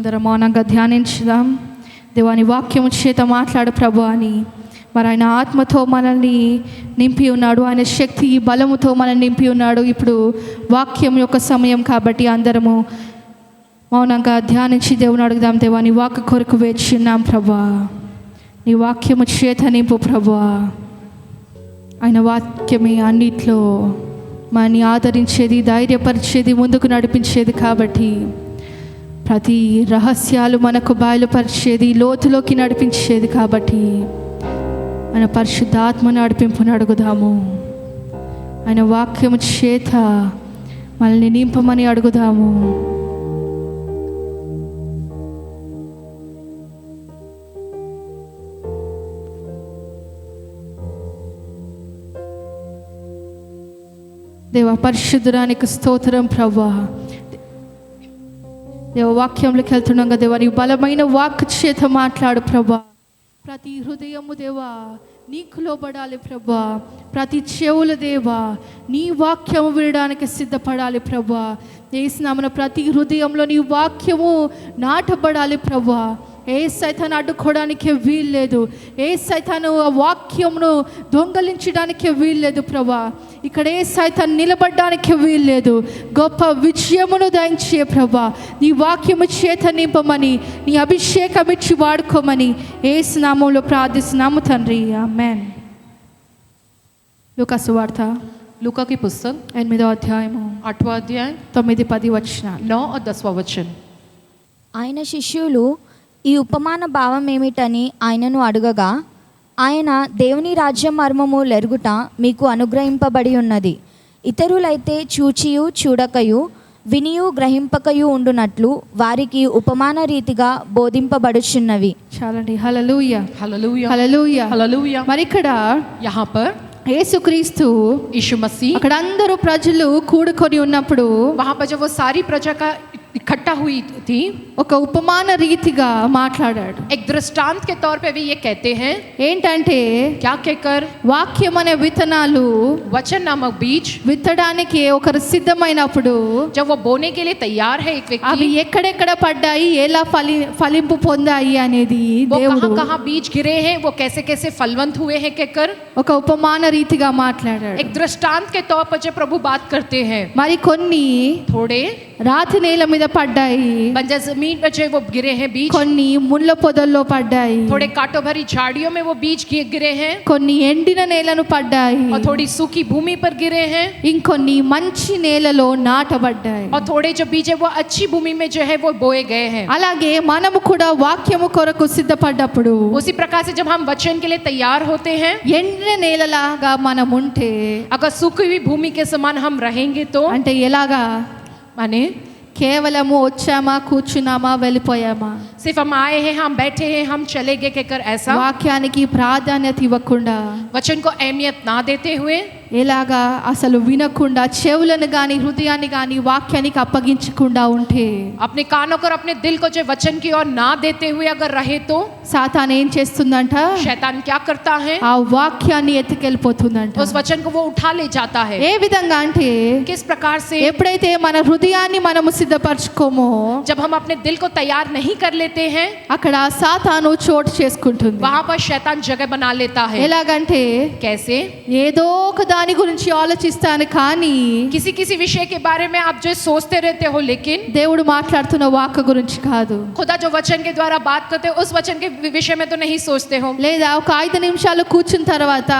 అందరం మౌనంగా ధ్యానించుదాం. దేవాని వాక్యము చేత మాట్లాడు ప్రభు అని. మరి ఆయన ఆత్మతో మనల్ని నింపి ఉన్నాడు, ఆయన శక్తి బలముతో మనల్ని నింపి ఉన్నాడు. ఇప్పుడు వాక్యం యొక్క సమయం కాబట్టి అందరము మౌనంగా ధ్యానించి దేవుని అడుగుదాం. దేవాని వాక్య కొరకు వేచి ఉన్నాం ప్రభా, నీ వాక్యము చేత నింపు ప్రభా. ఆయన వాక్యమే అన్నిట్లో మనని ఆదరించేది, ధైర్యపరిచేది, ముందుకు నడిపించేది. కాబట్టి ప్రతి రహస్యాలు మనకు బయలుపరిచేది, లోతులోకి నడిపించేది. కాబట్టి ఆయన పరిశుద్ధాత్మ నడిపింపుని అడుగుదాము. ఆయన వాక్యము చేత మనల్ని నింపమని అడుగుదాము. దేవ పరిశుద్ధురానికి స్తోత్రం ప్రభా. దేవ వాక్యంలోకి వెళ్తున్నాగా దేవా, నీ బలమైన వాక్ చేత మాట్లాడు ప్రభా. ప్రతి హృదయము దేవా నీకు లోబడాలి ప్రభా. ప్రతి చెవుల దేవా నీ వాక్యము వినడానికి సిద్ధపడాలి ప్రభా. యేసునామమున ప్రతి హృదయంలో నీ వాక్యము నాటబడాలి ప్రభా. ఏ సైతాన్ని అడ్డుకోవడానికి వీల్లేదు, ఏ సైతాను ఆ వాక్యమును దొంగలించడానికి వీల్లేదు ప్రభా. ఇక్కడ ఏ సైతాన్ని నిలబడడానికి వీల్లేదు. గొప్ప విజయమును దయచే ప్రభా. నీ వాక్యము చేత నింపమని, నీ అభిషేకం ఇచ్చి వాడుకోమని యేసు నామములో ప్రార్థిస్తున్నాము తండ్రి, ఆమేన్. లూకా సువార్త, लूका की पुस्तक 8వ అధ్యాయము 8वां अध्याय 9-10 వచనాలు, 9 और 10वां वचन. ఆయన శిష్యులు ఈ ఉపమాన భావం ఏమిటని ఆయనను అడగగా, ఆయన దేవుని రాజ్య మర్మము లెరుగుట మీకు అనుగ్రహింపబడి ఉన్నది. ఇతరులైతే చూచియు చూడకయు వినియు గ్రహింపకయు ఉండునట్లు వారికి ఉపమాన రీతిగా బోధింపబడుచున్నవి. చాలండి. హల్లెలూయా, हालेलुया, హల్లెలూయా, हालेलुया. మరి ఇక్కడ यहाँ पर యేసుక్రీస్తు यीशु मसीह, అక్కడ అందరూ ప్రజలు కూడుకొని ఉన్నప్పుడు वहाँ पर जब वो सारी प्रजा का इकट्ठा हुई थी, ఒక ఉపమాన రీతిగా మాట్లాడాడు. एक दृष्टांत के तौर पे वे ये कहते हैं, ఏంటంటే क्या कहकर, వాక్యం అనే విత్తనాలు वचन नामक बीज విత్తడానికి ఒకరు సిద్ధమైనప్పుడు जब वो बोने के लिए तैयार है एक అవి व्यक्ति, ఎక్కడెక్కడ పడ్డాయి, ఎలా ఫలింపు పొందాయి అనేది वो దేవుడు कहाँ कहाँ बीज गिरे हैं, वो कैसे कैसे फलवंत हुए हैं कहकर ఒక ఉపమాన రీతిగా మాట్లాడాడు. एक दृष्टांत के तौर पर जब प्रभु बात करते हैं, మరి కొన్ని थोड़े రాతి నేల మీద పడ్డాయి, बंजर जमीन पर जो वो गिरे हैं बीज, కొన్ని ముళ్ళ పొదల్లో పడ్డాయి, थोड़े कांटों भरी झाड़ियों में वो बीज गिरे हैं, కొన్ని ఎండిన నేలను పడ్డాయి, और थोड़ी सूखी भूमि पर गिरे हैं, ఇంకొన్ని మంచి నేలలో నాటబడ్డాయి. और थोड़े जो बीज है वो अच्छी भूमि में जो है वो बोए गए हैं. అలాగే మనము కూడా వాక్యము కొరకు సిద్ధపడ్డప్పుడు उसी प्रकार से जब हम वचन के लिए तैयार होते हैं, ఎండిన నేలలాగా మనం ఉంటే, अगर सूखी हुई भूमि के समान हम रहेंगे तो అంటే ఎలాగా, माने కేవలము వచ్చామా, కూర్చున్నామా, వెళ్ళిపోయామా, सिर्फ हम आए हैं, हम बैठे हैं, हम चले गए कहकर ऐसा, వాక్యానికి ప్రాధాన్యత ఇవ్వకుండా, वचन को अहमियत ना देते हुए, ఎలాగా అసలు వినకుండా, చెవులను కానీ హృదయాన్ని కానీ వాక్యానికి అప్పగించకుండా ఉంటే, अपने कानों को और अपने दिल को जो वचन की ओर ना देते हुए अगर रहे तो సాతాను ఏం చేస్తుందంట, शैतान क्या करता है, ఆ వాక్యాన్ని ఎత్తుకెళ్ళిపోతుందంట. उस वचन को वो उठा ले जाता है. ఏ విధంగా అంటే, किस प्रकार से, ఎప్పుడైతే మన హృదయాన్ని మనము సిద్ధపరచుకోమో, जब हम अपने दिल को तैयार नहीं कर लेते हैं, అక్కడ సాతాను చోటు చేసుకుంటుంది. वहां पर शैतान जगह बना लेता है. ఎలాగంటే, कैसे, ఏదో ఒక దాని గురించి ఆలోచిస్తాను కానీ किसी किसी विषय के बारे में आप जो सोचते रहते हो, लेकिन దేవుడు మాట్లాడుతున్న వాక్కు గురించి కాదు. खुदा जो वचन के द्वारा बात करते हो उस वचन के विषय में तो नहीं सोचते हो. లేదా ఒక 5 నిమిషాలు కూర్చున్న తర్వాత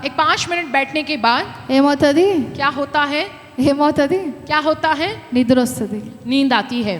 एक 5 मिनट बैठने के बाद ఏమవుతుంది, क्या होता है, क्या होता है, నిద్ర వస్తుంది. नींद आती है.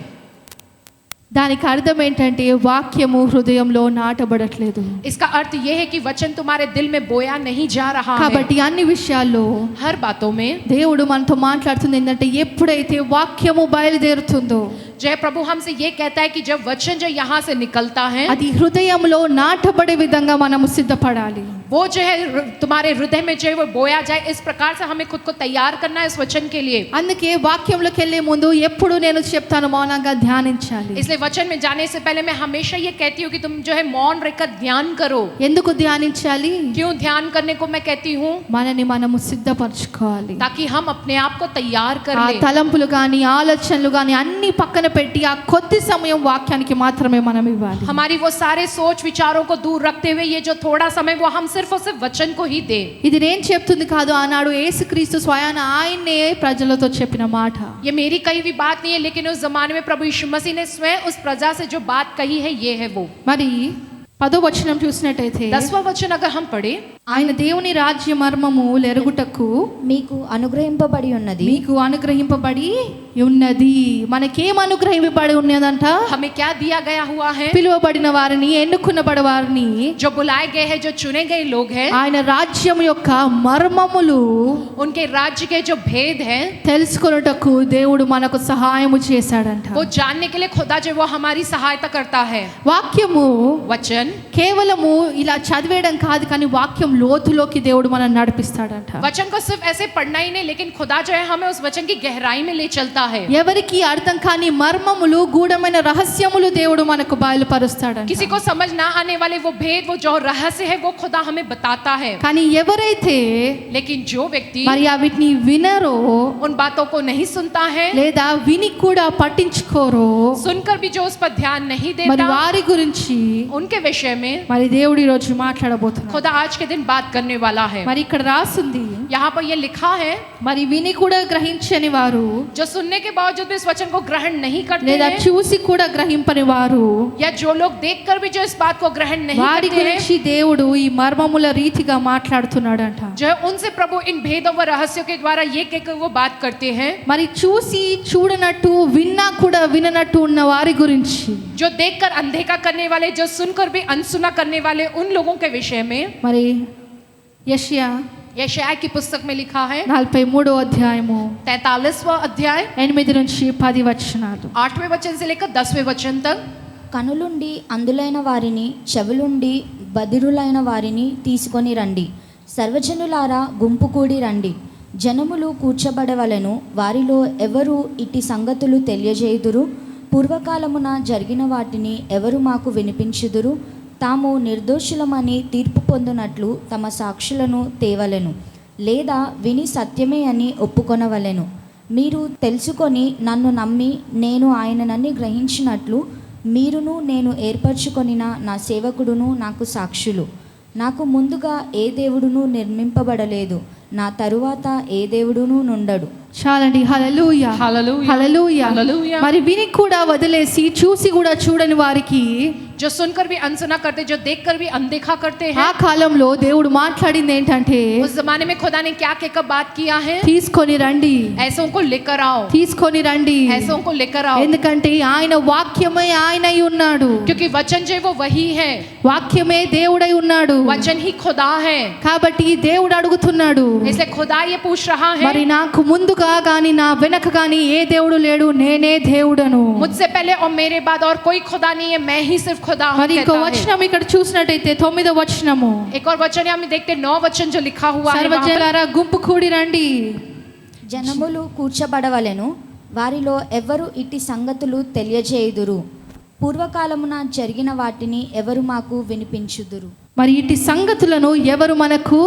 దానికి అర్థం ఏంటంటే వాక్యము హృదయంలో నాటబడట్లేదు. इसका अर्थ यह है कि वचन तुम्हारे दिल में बोया नहीं जा रहा है. కాబట్టి అన్ని విషయాల్లో हर बातों में దేవుడు మనతో మాట్లాడుతుంది ఏంటంటే, ఎప్పుడైతే వాక్యము బయలుదేరుతుందో, जय प्रभु हमसे ये कहता है कि जब वचन जो यहाँ से निकलता है, అది హృదయంలో నాటబడే విధంగా మనము సిద్ధపడాలి. वो जो है तुम्हारे हृदय में जो है वो बोया जाए, इस प्रकार से हमें खुद को तैयार करना है इस वचन के लिए। అందుకే వాక్యంలోకి వెళ్ళే ముందు ఎప్పుడు నేను చెప్తాను మౌనంగా ధ్యానించాలి. इसलिए वचन में जाने से पहले मैं हमेशा ये कहती हूँ कि तुम जो है मौन रहकर ध्यान करो। ఎందుకు ధ్యానించాలి? क्यों ध्यान करने को मैं कहती हूँ? మనని మనము సిద్ధపరచుకోవాలి. ताकि हम अपने आप को तैयार कर ఆ लें। తలంపులు గాని ఆలోచనలు గాని అన్ని పక్కన పెట్టి ఆ కొద్ది సమయం వాక్యానికి మాత్రమే మనం ఇవ్వాలి. हमारी वो सारे सोच विचारों को दूर रखते हुए ये जो थोड़ा समय वो हम सिर्फ और सिर्फ वचन को ही दे। ఇది నేను చెప్తుంది కాదు, ఆనాడు యేసుక్రీస్తు స్వయాన ఆయన్నే ప్రజలతో చెప్పిన మాట. ये मेरी कही हुई बात नहीं है, लेकिन उस जमाने में प्रभु यीशु मसीह ने स्वयं उस प्रजा से जो बात कही है ये है वो। మరి 10వ వచనం చూసినట్టయితే 10वां वचन अगर हम पढ़े, ఆయన దేవుని రాజ్య మర్మము లెరుగుటకు మీకు అనుగ్రహింపబడి ఉన్నది. మీకు అనుగ్రహింపబడి ఉన్నది. మనకేం అనుగ్రహింపబడి ఉన్నదంట? हमें क्या दिया गया हुआ है? పిలువబడిన వారిని, ఎన్నుకున్నబడ వారిని, जो बुलाए गए हैं, जो चुने गए लोग हैं, ఆయన రాజ్యం యొక్క మర్మములు उनके राज्य के जो भेद हैं తెలుసుకొనుటకు దేవుడు మనకు సహాయము చేశాడంట. वो जानने के लिए खुदा जो वो हमारी सहायता करता है। వాక్యము वचन కేవలము ఇలా చదివేయడం కాదు, కానీ వాక్యం లోతులోకి దేవుడు మనల్ని నడిపిస్తాడంట. वचन को सिर्फ ऐसे पढ़ना ही नहीं, लेकिन खुदा जो है हमें उस वचन की गहराई में ले चलता है। ఎవరికి అర్థం కాని మర్మములు, గూఢమైన రహస్యములు దేవుడు మనకు బయలుపరుస్తాడంట. किसी को समझ ना आने वाले वो भेद, वो जो रहस्य है वो खुदा हमें बताता है। కానీ ఎవరైతే लेकिन जो व्यक्ति మరి వీటిని వినరో उन बातों को नहीं सुनता है, లేదా విని కూడా పట్టించుకోరో, सुनकर भी जो उस पर ध्यान नहीं మరి देता, వారి గురించి उनके विषय में మరి దేవుడు ఈ రోజు మాట్లాడబోతున్నాడు. खुदा आज के दिन बात करने वाला है। మరి ఇక్కడ రాసింది, यहाँ पर ये लिखा है, మరి విని కూడా గ్రహించని వారు, जो सुनने के बावजूद भी इस वचन को ग्रहण नहीं करते లేదా हैं, చూసి కూడా గ్రహింపని వారు, या जो लोग देखकर भी जो इस बात को ग्रहण नहीं వారి करते हैं, గురించి దేవుడు ఈ మర్మముల రీతిగా మాట్లాడుతున్నాడంట. जो है उनसे प्रभु इन भेदों व रहस्यों के द्वारा ये कहकर वो बात करते हैं। మరి చూసి చూడనట్టు, విన్నా కూడా విననట్టు ఉన్న వారి గురించి, जो देखकर अनदेखा करने वाले, जो सुनकर भी अनसुना करने वाले उन लोगों के विषय में మరి యెషయా यशायाह की पुस्तक में लिखा है 43వ అధ్యాయము 43वां अध्याय 8 నుంచి 10 వచనాలు. 8वें वचन से लेकर 10वें वचन तक। కనులుండి అందులైన వారిని, చెవులుండి బధిరులైన వారిని తీసుకొని రండి. సర్వజనులారా గుంపు కూడి రండి. జనములు కూర్చబడవలెను. వారిలో ఎవరు ఇట్టి సంగతులు తెలియజేయుదురు? పూర్వకాలమున జరిగిన వాటిని ఎవరు మాకు వినిపించుదురు? తాము నిర్దోషులమని తీర్పు పొందినట్లు తమ సాక్షులను తేవలెను, లేదా విని సత్యమే అని ఒప్పుకొనవలెను. మీరు తెలుసుకొని నన్ను నమ్మి నేను ఆయననని గ్రహించినట్లు మీరును నేను ఏర్పరచుకొనిన నా సేవకుడును నాకు సాక్షులు. నాకు ముందుగా ఏ దేవుడును నిర్మింపబడలేదు, నా తరువాత ఏ దేవుడును నుండడు. చాలండి. హల్లెలూయా, హల్లెలూయా, హల్లెలూయా. హల్లెలూయా. మరి విని కూడా వదిలేసి, చూసి కూడా చూడని వారికి, जो सुनकर भी अनसुना करते, जो देखकर भी अनदेखा करते ఆ हैं, కాలంలో దేవుడు మాట్లాడింది ఏంటంటే, उस जमाने में खुदा ने क्या कहकर बात किया है? తీసుకొని రండి, ऐसों को लेकर आओ, తీసుకొని రండి. ऐसों को लेकर आओ, ఎందుకంటే ఆయన వాక్యమే ఆయనై ఉన్నాడు. क्योंकि वचन जो है वो वही है, వాక్యమే దేవుడై ఉన్నాడు. वचन ही खुदा है। కాబట్టి దేవుడు అడుగుతున్నాడు, इसलिए खुदा ये पूछ रहा మరి है, నాకు ముందుగా గాని నా వెనక గాని ఏ దేవుడు లేడు, నేనే దేవుడను. मुझसे पहले और मेरे बाद और कोई खुदा नहीं है, मैं ही सिर्फ खुदा हूँ మరి ఇంకో कहता है। వచనం ఇక్కడ చూసినట్టయితే 9వ వచనము, एक और वचन हम देखते 9 वचन जो लिखा हुआ है वहाँ पर, సర్వజనులారా గుంపు కూడి రండి. జనములు కూర్చబడవలెను. వారిలో ఎవరు ఇట్టి సంగతులు తెలియజేయుదురు? పూర్వకాలమున జరిగిన వాటిని ఎవరు మాకు వినిపించుదురు? మరి ఇట్టి సంగతులను ఎవరు మనకు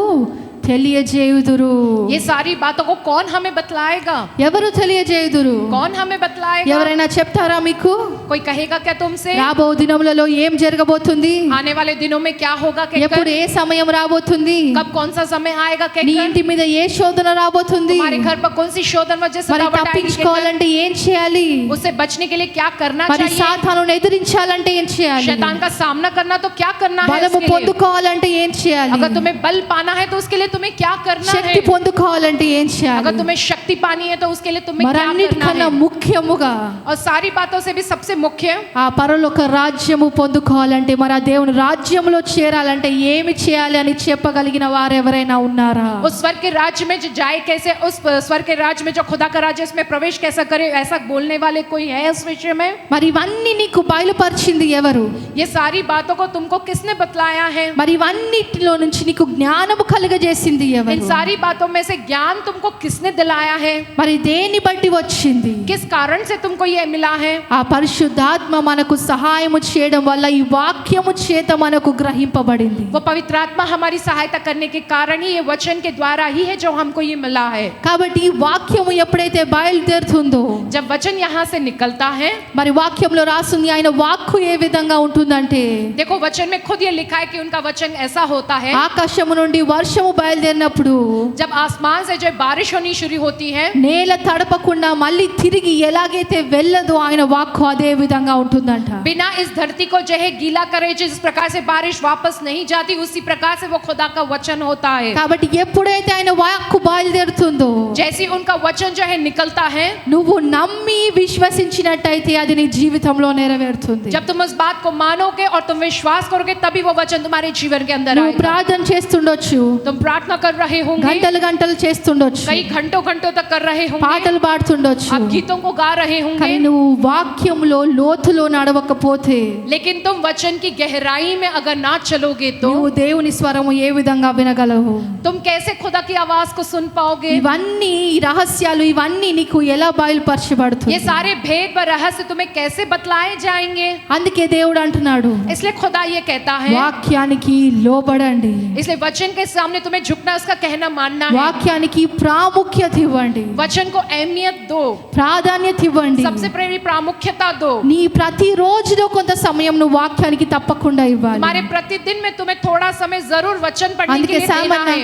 తెలియజేయుదురు? ये सारी बातों को कौन हमें बतलाएगा? ఎవరు తెలియజేయుదురు? कौन हमें बतलाएगा? ఎవరైనా చెప్తారా మీకు? कोई कहेगा क्या तुमसे? రాబో దినములలో ఏం జరగబోతుంది, आने वाले दिनों में क्या होगा ఎప్పుడు कहकर, ఏ సమయం రాబోతుంది, कब कौन सा समय आएगा నీ कहकर, ఇంటి మీద ఏ శోధన రాబోతుంది, तुम्हारे घर पर कौन सी शोधन वजह से మరి रुकावट आएगी कहकर, తప్పించుకోవాలంటే ఏం చేయాలి, उससे बचने के लिए क्या करना మరి चाहिए, సాతానును ఎదిరించాలంటే ఏం చేయాలి, शैतान का सामना करना तो क्या करना है, బలము इसके लिए పొందుకోవాలంటే ఏం చేయాలి, अगर तुम्हें बल पाना है तो उसके लिए तुम्हें क्या करना శక్తి है। పొందుకోవాలంటే ఏం अगर చేయాలి? तुम्हें शक्ति पानी है तो उसके लिए तुम्हें क्या करना మరన్నిటికన్నా है। ముఖ్యముగా और सारी बातों से भी सबसे मुख्य, ఆ పరలోక రాజ్యము పొందుకోవాలంటే మరి ఆ దేవుని రాజ్యంలో చేరాలంటే ఏమి చేయాలి అని చెప్పగలిగిన వారు ఎవరైనా ఉన్నారా? उस स्वर्ग के राज्य में जो जाए कैसे, उस स्वर्ग के राज्य में जो खुदा का राज्य उसमें प्रवेश कैसा करे, ऐसा बोलने वाले कोई है उस विषय में? మరి ఇవన్నీ నీకు బయలుపరిచింది ఎవరు? ये सारी बातों को तुमको किसने बतलाया है? మరి ఇవన్నిటిలో నుంచి నీకు జ్ఞానము కలుగజేసింది इन ఎవరు? सारी बातों में से ज्ञान तुमको किसने दिलाया है? మరి దేన్ని బట్టి వచ్చింది? किस कारण से तुमको ये मिला है? ఆ పరిశుద్ధాత్మ మనకు సహాయము చేయడం వల్ల ఈ వాక్యము చేత మనకు గ్రహింపబడింది. वो पवित्र आत्मा हमारी सहायता करने के कारण ही, ये वचन के द्वारा ही है जो हमको ये मिला है। కాబట్టి ఈ వాక్యము ఎప్పుడైతే బయలుదేరుతుందో, जब वचन यहाँ से निकलता है, మరి వాక్యంలో రాస్తుంది ఆయన వాక్కు ఏ విధంగా ఉంటుందంటే, देखो वचन में खुद ये लिखा है कि उनका वचन ऐसा होता है, ఆకాశము నుండి వర్షము బయలుదేరినప్పుడు जब आसमान से जो बारिश होनी शुरू होती है, నేల తడపకుండా మళ్ళీ తిరిగి ఎలాగైతే వెళ్ళదో ఆయన వాక్కు అదే విధంగా ఉంటుందంట. बिना इस धरती को जो है गीला करे, जिस प्रकार से बारिश वापस नहीं जाती, उसी प्रकार से वो खुदा का वचन होता है। కాబట్టి ఎప్పుడైతే ఆయన వాక్కు బయలుదేరుతుందో, जैसे उनका वचन जो है निकलता है, నువ్వు నమ్మి విశ్వసించినట్టయితే అది నీ జీవితంలో నెరవేరుతుంది. जब तुम उस बात को मानोगे और तुम विश्वास करोगे, तभी वो वचन तुम्हारे जीवन के अंदर నువ్వు आएगा। ప్రార్థన చేస్తుండొచ్చు, तुम प्रार्थना कर रहे होंगे, గంటలు గంటలు చేస్తుండొచ్చు, कई घंटों घंटों तक कर रहे होंगे, పాటలు పాడుతుండొచ్చు, आप गीतों को गा रहे होंगे, కానీ నువ్వు వాక్యంలో లోతులో నడవకపోతే, लेकिन तुम वचन की गहराई में अगर ना चलोगे तो నువ్వు దేవుని స్వరము ఏ విధంగా వినగలవు? तुम कैसे खुदा की आवाज को सुन पाओगे? ఇవన్నీ ఈ రహస్యాలు ఇవన్నీ నీకు ఎలా ये బయలుపరచబడుతుంది? सारे भेद व रहस्य तुम्हें कैसे बतलाए जाएंगे? అందుకే దేవుడు అంటున్నాడు, इसलिए खुदा ये कहता है, వాక్యానికి లోబడండి, इसलिए वचन के सामने तुम्हें झुकना, उसका कहना मानना है। వాక్యానికి ప్రాముఖ్యత ఇవ్వండి, वचन को अहमियत दो, ప్రాధాన్యత ఇవ్వండి. सबसे पहले प्रामुख्यता दो। నీ ప్రతి రోజులో కొంత సమయం నువ్వు వాక్యానికి తప్పకుండా ఇవ్వాలి. हमारे प्रतिदिन में तुम्हें थोड़ा समय जरूर वचन पढ़ने के అందుకే लिए देना है।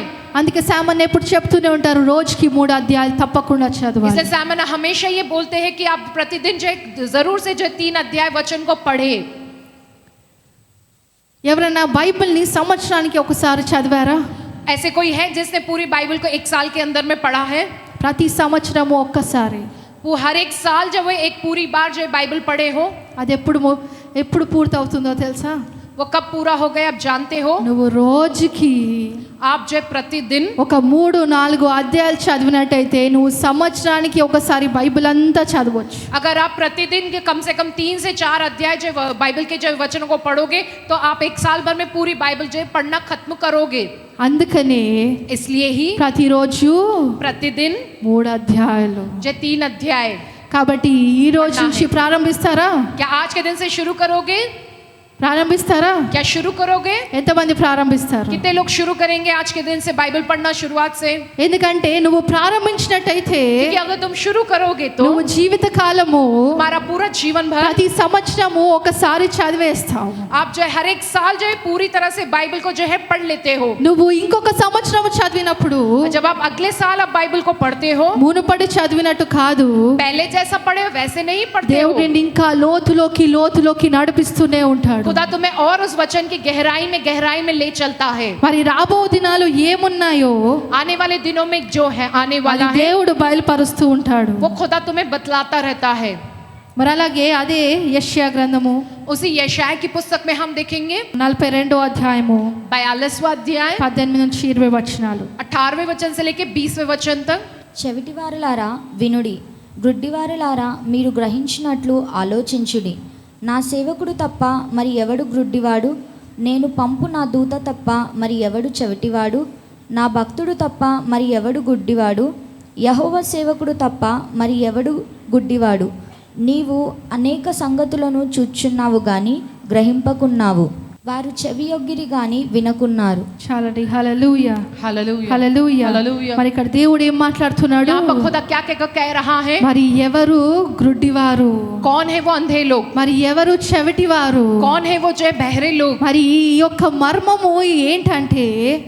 సామాన్య ఎప్పుడు చెప్తూనే ఉంటారు, రోజుకి 3 అధ్యాయాలు తప్పకుండా చదవాలి. इसलिए सामन हमेशा ये बोलते हैं कि आप प्रतिदिन जो जरूर से जो 3 अध्याय वचन को पढ़े। ఎవరైనా బైబిల్ని సంవత్సరానికి ఒకసారి చదివారా? ऐसे कोई है जिसने पूरी बाइबल को 1 साल के अंदर में पढ़ा है? ప్రతి సంవత్సరము ఒక్కసారి. वो हर एक साल जब वो एक पूरी बार जो बाइबल पढ़े हो, అది ఎప్పుడు పూర్తి అవుతుందో తెలుసా? वो कब पूरा हो गए आप जानते हो? నువ్వు రోజుకి आप जो प्रतिदिन ఒక 3-4 అధ్యాయాలు చదివినట్టయితే నువ్వు సంవత్సరానికి ఒకసారి బైబిల్ అంతా చదవచ్చు. अगर आप प्रतिदिन के कम से कम 3 से 4 अध्याय जो बाइबल के जो वचनों को पढ़ोगे, तो आप 1 साल भर में पूरी बाइबल जो पढ़ना खत्म करोगे। అందుకనే इसलिए ही ప్రతిరోజు प्रतिदिन 3 అధ్యాయాలు. जो 3 अध्याय, కాబట్టి ఈ రోజు నుంచి ప్రారంభిస్తారా? क्या आज के दिन से शुरू करोगे? ప్రారంభిస్తారా? क्या शुरू करोगे? ఎంతమంది ప్రారంభిస్తారు? कितने लोग शुरू करेंगे आज के दिन से बाइबल पढ़ना शुरुआत से? ఎందుకంటే నువ్వు ప్రారంభించినట్టయితే क्योंकि अगर तुम शुरू करोगे तो నువ్వు జీవిత కాలము हमारा पूरा जीवन भर ప్రతి సంవత్సరము ఒకసారి చదివేస్తావు. आप जो है हर एक साल जो है पूरी तरह से बाइबल को जो है पढ़ लेते हो। నువ్వు ఇంకొక సంవత్సరం చదివినప్పుడు जब आप अगले साल आप बाइबल को पढ़ते हो, మునుపటి చదివినట్టు కాదు, पहले जैसा पढ़े हो वैसे नहीं पढ़ते हो। దేవుడు నిన్ను ఇంకా లోతులోకి నడిపిస్తూనే ఉంటాడు. खुदा तुम्हें और उस वचन की गहराई में ले चलता है। మరి రాబో దినాలు ఏమున్నాయో आने वाले दिनों में जो है आने అది वाला है, దేవుడు బయలుపరుస్తూ ఉంటాడు. वो खुदा तुम्हें बतलाता रहता है। మరి అలాగే అదే యెషయా గ్రంథము उसी यशायाह की पुस्तक में हम देखेंगे 42వ అధ్యాయము 42वां अध्याय 18 నుంచి 20 వచనాలు. 18वें वचन से लेके 20वें वचन तक। చెవిటివారులారా వినుడి, గ్రుడ్డివారులారా మీరు గ్రహించినట్లు ఆలోచించుడి. నా సేవకుడు తప్ప మరి ఎవడు గ్రుడ్డివాడు? నేను పంపు నా దూత తప్ప మరి ఎవడు చెవిటివాడు? నా భక్తుడు తప్ప మరి ఎవడు గుడ్డివాడు? యెహోవా సేవకుడు తప్ప మరి ఎవడు గుడ్డివాడు? నీవు అనేక సంగతులను చూచున్నావు గాని గ్రహింపకున్నావు. వారు చెవియొగ్గిరి గాని వినకున్నారు. చాలండి. హల్లెలూయా, हालेलुया హల్లెలూయా. హల్లెలూయా. మరి ఇక్కడ దేవుడు ఏం మాట్లాడుతున్నాడు? यहाँ पर खुदा क्या कह रहा है? మరి ఎవరు గ్రుడ్డివారు? कौन है वो अंधे लोग? మరి ఎవరు చెవిటివారు? कौन है वो जो है बहरे लोग? మరి ఈ యొక్క మర్మము ఏంటంటే,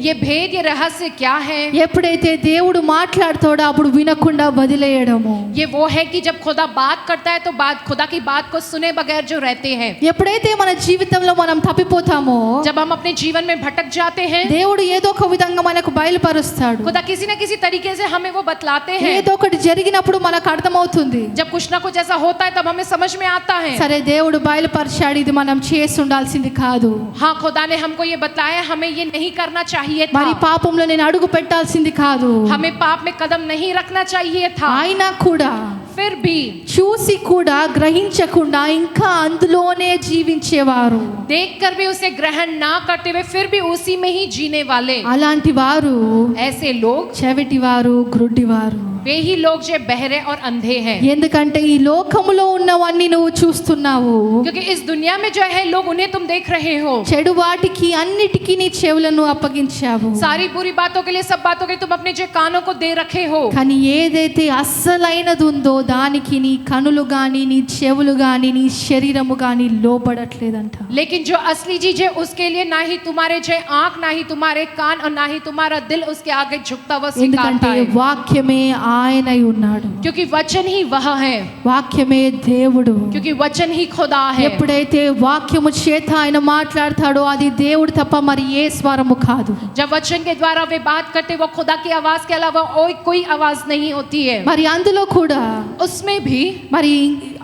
ये भेद, ये रहस्य क्या है? ఎప్పుడైతే దేవుడు మాట్లాడతాడో అప్పుడు వినకుండా వదిలేయడము. ये वो है कि जब खुदा बात करता है तो खुदा की बात को सुने बगैर जो रहते हैं। ఎప్పుడైతే మన జీవితంలో మనం తప్పిపోతామో తప్పిపోతామో जब हम अपने जीवन में भटक जाते हैं, దేవుడు ఏదో ఒక విధంగా మనకు బయలుపరుస్తాడు. खुदा किसी न किसी तरीके से हमें वो बतलाते हैं. ఏదో ఒకటి జరిగినప్పుడు మనకు అర్థమవుతుంది. जब कुछ ना कुछ ऐसा होता है तब हमें समझ में आता है. సరే దేవుడు బయలుపరిచాడు, ఇది మనం చేసి ఉండాల్సింది కాదు. हाँ, खुदा ने हमको ये बताया, हमें ये नहीं करना चाहिए था. మరి పాపంలో నేను అడుగు పెట్టాల్సింది కాదు. हमें पाप में कदम नहीं रखना चाहिए था. అయినా కూడా फिर भी చూసి కూడా గ్రహించకుండా ఇంకా అందులోనే జీవించేవారు, देखकर भी उसे ग्रहण ना करते हुए फिर भी उसी में ही जीने वाले, అలాంటి వారు ऐसे लोग, చెవిటివారు, గ్రుడ్డివారు. वे ही लोग जो बहरे और अंधे हैं. ఎందుకంటే ఈ లోకములో ఉన్నవన్నీ నువ్వు చూస్తున్నావు. क्योंकि इस दुनिया में जो है लोग, उन्हें तुम देख रहे हो. చెడు వాటికి అన్నిటికీ నీ చెవులను అప్పగించావు. सारी बुरी बातों के लिए, सब बातों के लिए तुम अपने जो कानों को दे रखे हो. కానీ ఏదైతే అస్సలైనది ఉందో దానికి నీ కనులు గాని, నీ చెవులు గాని, నీ శరీరము గాని లోబడట్లేదంట. लेकिन जो असली चीज है उसके लिए ना ही तुम्हारे जो आंख, ना ही तुम्हारे कान और ना ही तुम्हारा दिल उसके आगे झुकता हुआ सिखाता ఎందుకంటే है. వాక్యమే ఆయనై ఉన్నాడు. क्योंकि वचन ही वह है. వాక్యమే దేవుడు. क्योंकि वचन ही खुदा है. ఎప్పుడైతే వాక్యము చేత ఆయన మాట్లాడతాడో అది దేవుడు తప్ప మరి ఏ స్వరము కాదు. जब वचन के द्वारा वे बात करते, वो खुदा की आवाज के अलावा और कोई आवाज नहीं होती है. మరి అందులో కూడా उसमें भी మరి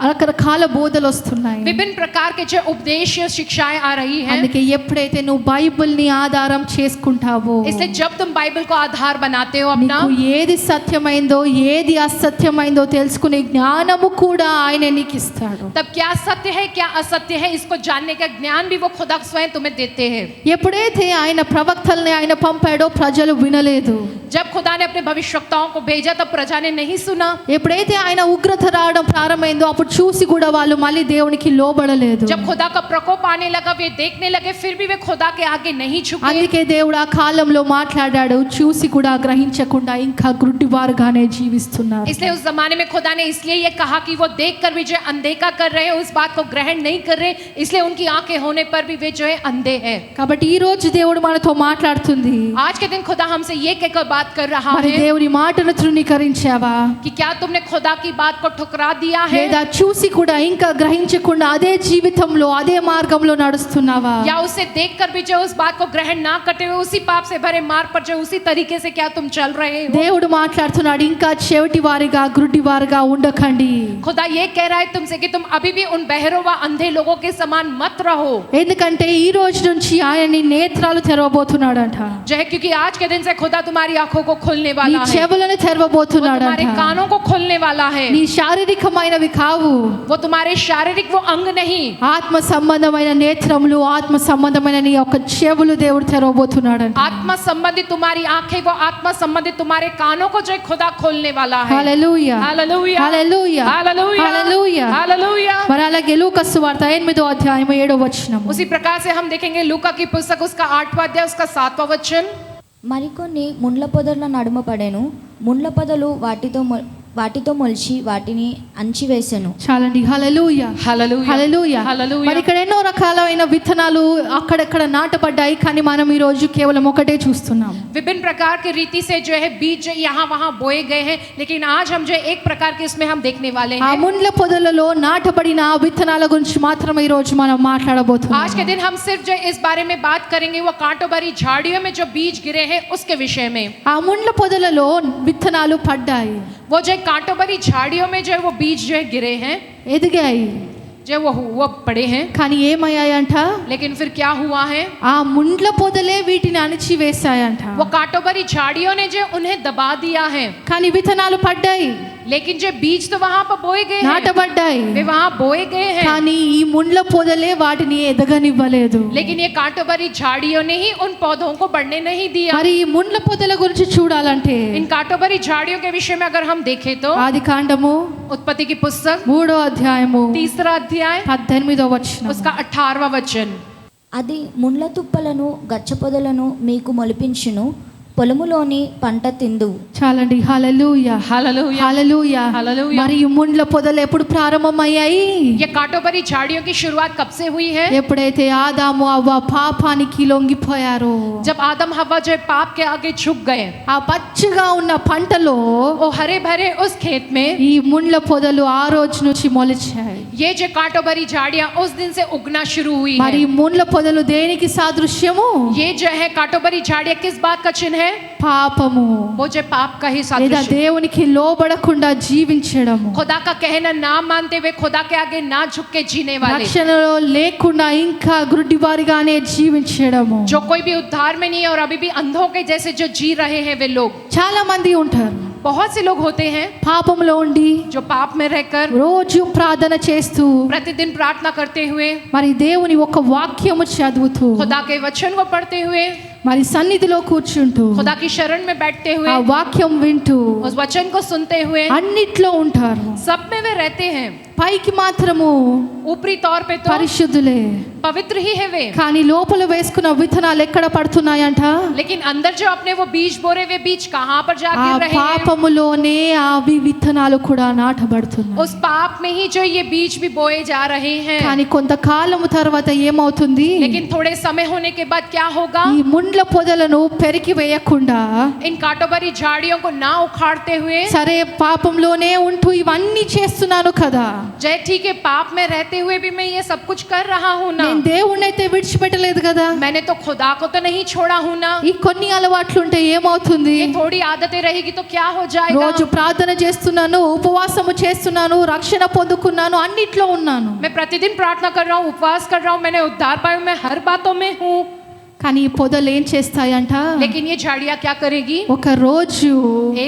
రకరకాల బోధలు వస్తున్నాయి. विभिन्न प्रकार के जो उपदेश या शिक्षाएं आ रही हैं. అందుకే ఎప్పుడైతే నువ్వు బైబిల్ని ఆధారం చేసుకుంటావో, इसलिए जब तुम बाइबल को आधार बनाते हो अपना, నీకు ఏది సత్యమైందో ఏది అసత్యమైందో తెలుసుకునే జ్ఞానము కూడా ఆయన నీకు ఇస్తాడు. तब क्या सत्य है क्या असत्य है इसको जानने का ज्ञान भी वो खुदा स्वयं तुम्हें देते हैं. ఎప్పుడైతే ఆయన ప్రవక్తల్ని ఆయన పంపాడో ప్రజలు వినలేదు. जब खुदा ने अपने भविष्यवक्ताओं को भेजा तब प्रजा ने नहीं सुना. ఎప్పుడైతే ఆయన ఉగ్రత రావడం ప్రారంభమైందో అప్పుడు చూసి కూడా వాళ్ళు మళ్ళీ దేవునికి లోబడలేదు. जब खुदा का प्रकोप आने लगा, वे देखने लगे, फिर भी वे खुदा के आगे नहीं झुके. అందుకే దేవుడు ఆ కాలంలో మాట్లాడాడు, చూసి కూడా గ్రహించకుండా ఇంకా గుడ్డివారుగానే జీవిస్తున్నారు. इसलिए उस जमाने में खुदा ने इसलिए ये कहा कि वो देख कर भी जो अनदेखा कर रहे हैं, उस बात को ग्रहण नहीं कर रहे, इसलिए उनकी आंखें होने पर भी वे जो है अंधे हैं. కాబట్టి ఈ రోజు దేవుడు మనతో మాట్లాడుతుంది. आज के दिन खुदा हमसे ये कहकर बात कर रहा మరి है దేవుని మాటను తృణీకరించావా? कि क्या तुमने खुदा की बात को ठुकरा दिया है, లేదా చూసి కూడా ఇంకా గ్రహించకుండా అదే జీవితంలో అదే మార్గంలో నడుస్తున్నావా? या उसे देखकर भी जो उस बात को ग्रहण ना करते हुए उसी पाप से भरे मार्ग पर जो उसी तरीके से क्या तुम चल रहे हो. దేవుడు మాట్లాడుతున్నాడు, ఇంకా చెవిటి వారిగా గుడ్డి వారిగా ఉండకండి. खुदा ये कह रहा है तुमसे कि तुम अभी भी उन बहरों व अंधे लोगों के समान मत रहो. ఎందుకంటే ఈ రోజు నుంచి ఆయన నీ నేత్రాలు తెరవబోతున్నాడంట. जो है क्योंकि आज के दिन से खुदा तुम्हारी आंखों को खोलने నీ वाला है, చెవులను वो తెరవబోతున్నాడంట. तुम्हारे कानों को खोलने वाला है. నీ శారీరకమైనవి కావు, वो तुम्हारे शारीरिक वो अंग नहीं, ఆత్మ సంబంధమైన నేత్రములు, ఆత్మ సంబంధమైన నీ యొక్క చెవులు దేవుడు తెరవబోతున్నాడంట. आत्मा संबंधित तुम्हारी आंखें, वो आत्मा संबंधित तुम्हारे कानों को जो है खुदा खोलने वाला है. హల్లెలూయా, हालेलुया, హల్లెలూయా, हालेलुया, హల్లెలూయా. हालेलुया. మరి అలాగే లూకా సువార్త 8వ అధ్యాయం 7వ వచనం. उसी प्रकार से हम देखेंगे लूका की पुस्तक उसका 8वां अध्याय उसका 7वां वचन. మరికొన్ని ముండ్ల పొదల నడుమ పడెను, ముండ్ల పొదలు వాటితో మొలిచి వాటిని అంచివేసెను. చాలండి. హల్లెలూయా, हालेलुया, హల్లెలూయా. हालेलुया. మరి ఇక్కడ ఎన్నో రకాలైన విత్తనాలు అక్కడక్కడ నాటబడ్డాయి, కానీ మనం ఈ రోజు కేవలం ఒకటే చూస్తున్నాం. विभिन्न प्रकार की रीति से जो है बीज यहाँ वहाँ बोए गए हैं, लेकिन आज हम जो है एक प्रकार के इसमें हम देखने वाले ఆ हैं. ముండ్ల పొదలలో నాటబడిన ఆ విత్తనాల గురించి మాత్రమే ఈ రోజు మనం మాట్లాడబోతున్నాం. आज के दिन हम सिर्फ जो इस बारे में बात करेंगे वो कांटों भरी झाड़ियों में जो बीज गिरे हैं उसके विषय में. ఆ ముండ్ల పొదలలో విత్తనాలు పడ్డాయి, वो जो कांटों भरी झाड़ियों में जो है वो बीज जो है गिरे हैं, ఎదిగాయి, जो वो पड़े हैं. కానీ ఏమయ్యాయంట? लेकिन फिर क्या हुआ है, ఆ ముండ్ల పొదలే వీటిని అణిచివేశాయంట. वो कांटों भरी झाड़ियों ने जो उन्हें दबा दिया है. కానీ విత్తనాలు పడ్డాయి, लेकिन जो बीज तो वहां पर बोए गए हैं, నాటబడ్డాయి, वे वहां बोए गए हैं, కానీ ఈ ముండ్ల పొదలే వాటిని ఎదగనివ్వలేదు. लेकिन ये कांटों भरी झाड़ियों ने ही उन पौधों को बढ़ने नहीं दिया. మరి ఈ ముండ్ల పొదల గురించి చూడాలంటే इन कांटों भरी झाड़ियों के विषय में अगर हम देखें तो ఆది కాండము उत्पत्ति की पुस्तक 3వ అధ్యాయము 3रा अध्याय 18వ వచనం. उसका 18वां वचन. అది ముండ్ల తుప్పలను గచ్చ పొదలను మీకు మొలిపించును, పొలములోని పంట తిందు. చాలండి. హల్లెలూయా, हालेलुया, హల్లెలూయా. हालेलुया. మరి ఈ ముండ్ల పొదలు ఎప్పుడు ప్రారంభమయ్యాయి? ये कांटों भरी झाड़ियों की शुरुआत कब से हुई है? ఎప్పుడైతే ఆదాము అవ్వ పాపానికి లొంగిపోయారో, जब आदम हवा जो है पाप के आगे झुक गए. ఆ పచ్చ పచ్చగా ఉన్న పంటలో वो हरे भरे उस खेत में ఈ ముండ్ల పొదలు ఆ రోజు నుంచి మొలిచాయి. ये जो कांटों भरी झाड़ियां उस दिन से उगना शुरू हुई మరి है. ఈ ముండ్ల పొదలు దేనికి సాదృశ్యము? ये जो है कांटों भरी झाड़ियां किस बात का चिन्ह है? పాపము वो जो पाप का ही లేదా सादृश्य, దేవునికి లోబడకుండా జీవించడము, खुदा का कहना ना मानते हुए खुदा के आगे ना झुक के जीने वाले, రక్షణలో లేకుండా ఇంకా గుడ్డివారిగానే జీవించడము. जो कोई भी उद्धार में नहीं है और अभी भी अंधों के जैसे जो जी रहे हैं वे लोग. చాలా మంది ఉంటారు बहुत से लोग होते हैं పాపంలో ఉండి जो पाप में रहकर రోజు ప్రార్థన చేస్తూ प्रतिदिन प्रार्थना करते हुए, మరి దేవుని ఒక వాక్యము చదువుతూ खुदा के वचन को पढ़ते हुए, మరి సన్నిధిలో కూర్చుంటూ खुदा की शरण में बैठते हुए, ఆ వాక్యం వింటూ उस वचन को सुनते हुए, అన్నిట్లో ఉంటారు. सब में वे रहते हैं. పైకి మాత్రము ऊपरी तौर पे तो పరిశుద్ధులే, पवित्र ही है वे, కానీ లోపల వేసుకున్న విత్తనాలు ఎక్కడ పడుతున్నాయంట? लेकिन अंदर जो अपने वो बीज बोरे वे बीज कहाँ पर जा ఆ गिर रहे हैं? పాపములోనే అవి విత్తనాలు కూడా నాటబడుతున్నాయి. उस पाप में ही जो ये बीज भी बोए जा रहे हैं. కానీ కొంతకాలము తర్వాత ఏమవుతుంది? लेकिन थोड़े समय होने के बाद क्या होगा? ఈ ముండ్ల పొదలను పెరికి వేయకుండా इन कांटों भरी झाड़ियों को ना उखाड़ते हुए, సరే పాపంలోనే ఉంటూ ఇవన్నీ చేస్తున్నాను కదా, जय ठीक है पाप में रहते हुए भी मैं ये सब कुछ कर रहा हूँ ना, నేను దేవుణ్ణి అయితే విడిచిపెట్టలేదు కదా, मैंने तो खुदा को तो नहीं छोड़ा हूँ ना, ఈ కొన్ని అలవాట్లు ఉంటే ఏమవుతుంది? ये थोड़ी आदतें रहेगी तो क्या हो जाएगा? రోజు ప్రార్థన చేస్తున్నాను, ఉపవాసము చేస్తున్నాను, రక్షణ పొందుకున్నాను, అన్నిట్లో ఉన్నాను, मैं प्रतिदिन प्रार्थना कर रहा हूँ, उपवास कर रहा हूँ, मैंने उद्धार पाया, मैं हर बातों में हूँ, కానీ ఈ పొదలు ఏం చేస్తాయంట? लेकिन ये झाड़ियाँ क्या करेगी? ఒక రోజు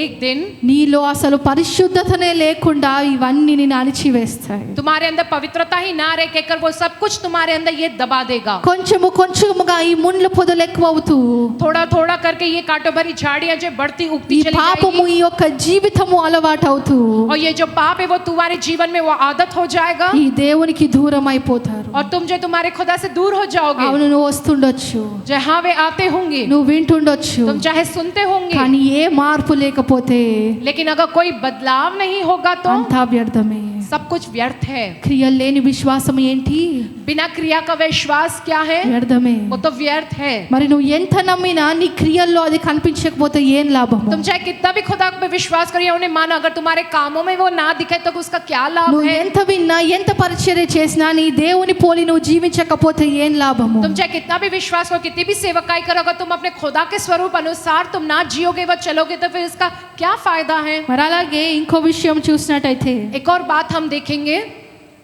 एक दिन నీలో అసలు పరిశుద్ధతనే లేకుండా ఇవన్నీ నిన్ను అణిచివేస్తాయి. तुम्हारे अंदर पवित्रता ही ना रह कहकर वो सब कुछ तुम्हारे अंदर ये दबा देगा. కొంచెము కొంచెముగా ఈ ముండ్ల పొదలు ఎక్కువ అవుతూ थोड़ा थोड़ा करके ये कांटों भरी झाड़ियाँ जो बढ़ती ఈ उगती चली పాపము जाएगी, ఈ యొక్క జీవితము అలవాటు అవుతూ और ये जो पाप है वो तुम्हारे जीवन में वो आदत हो जाएगा, ఈ దేవునికి దూరం అయిపోతారు. और तुम जो तुम्हारे खुदा से दूर हो जाओगे. అవును, నువ్వు వస్తుండొచ్చు, जहाँ वे आते होंगे, నువ్వు వింటుండొచ్చు, तुम चाहे सुनते होंगे, కానీ ఏ మార్పు లేకపోతే लेकिन अगर कोई बदलाव नहीं होगा तो అంతా వ్యర్థమే. सब कुछ व्यर्थ है. క్రియలు లేని విశ్వాసం ఏంటి? बिना क्रिया का विश्वास क्या है? వ్యర్థమే. वो तो व्यर्थ है. మరి నువ్వు ఎంత నమ్మినా నీ క్రియల్లో అది కనిపించకపోతే ఏం లాభము? तुम चाहे कितना भी खुदा पे विश्वास करिए, उन्हें मानो, अगर तुम्हारे कामों में वो ना दिखे तो उसका क्या लाभ నువ్వు है? ఎంత విన్నా ఎంత పరిచర్య చేసినా నీ దేవుని పోలి నువ్వు జీవించకపోతే ఏం లాభము? तुम चाहे कितना भी विश्वास करो, कितनी भी सेवकाई करो, अगर तुम अपने खुदा के स्वरूप अनुसार तुम ना जियोगे व चलोगे तो फिर इसका क्या फायदा है? మరి అలాగే ఇంకో విషయం చూసినట్టయితే एक और बात हम देखेंगे,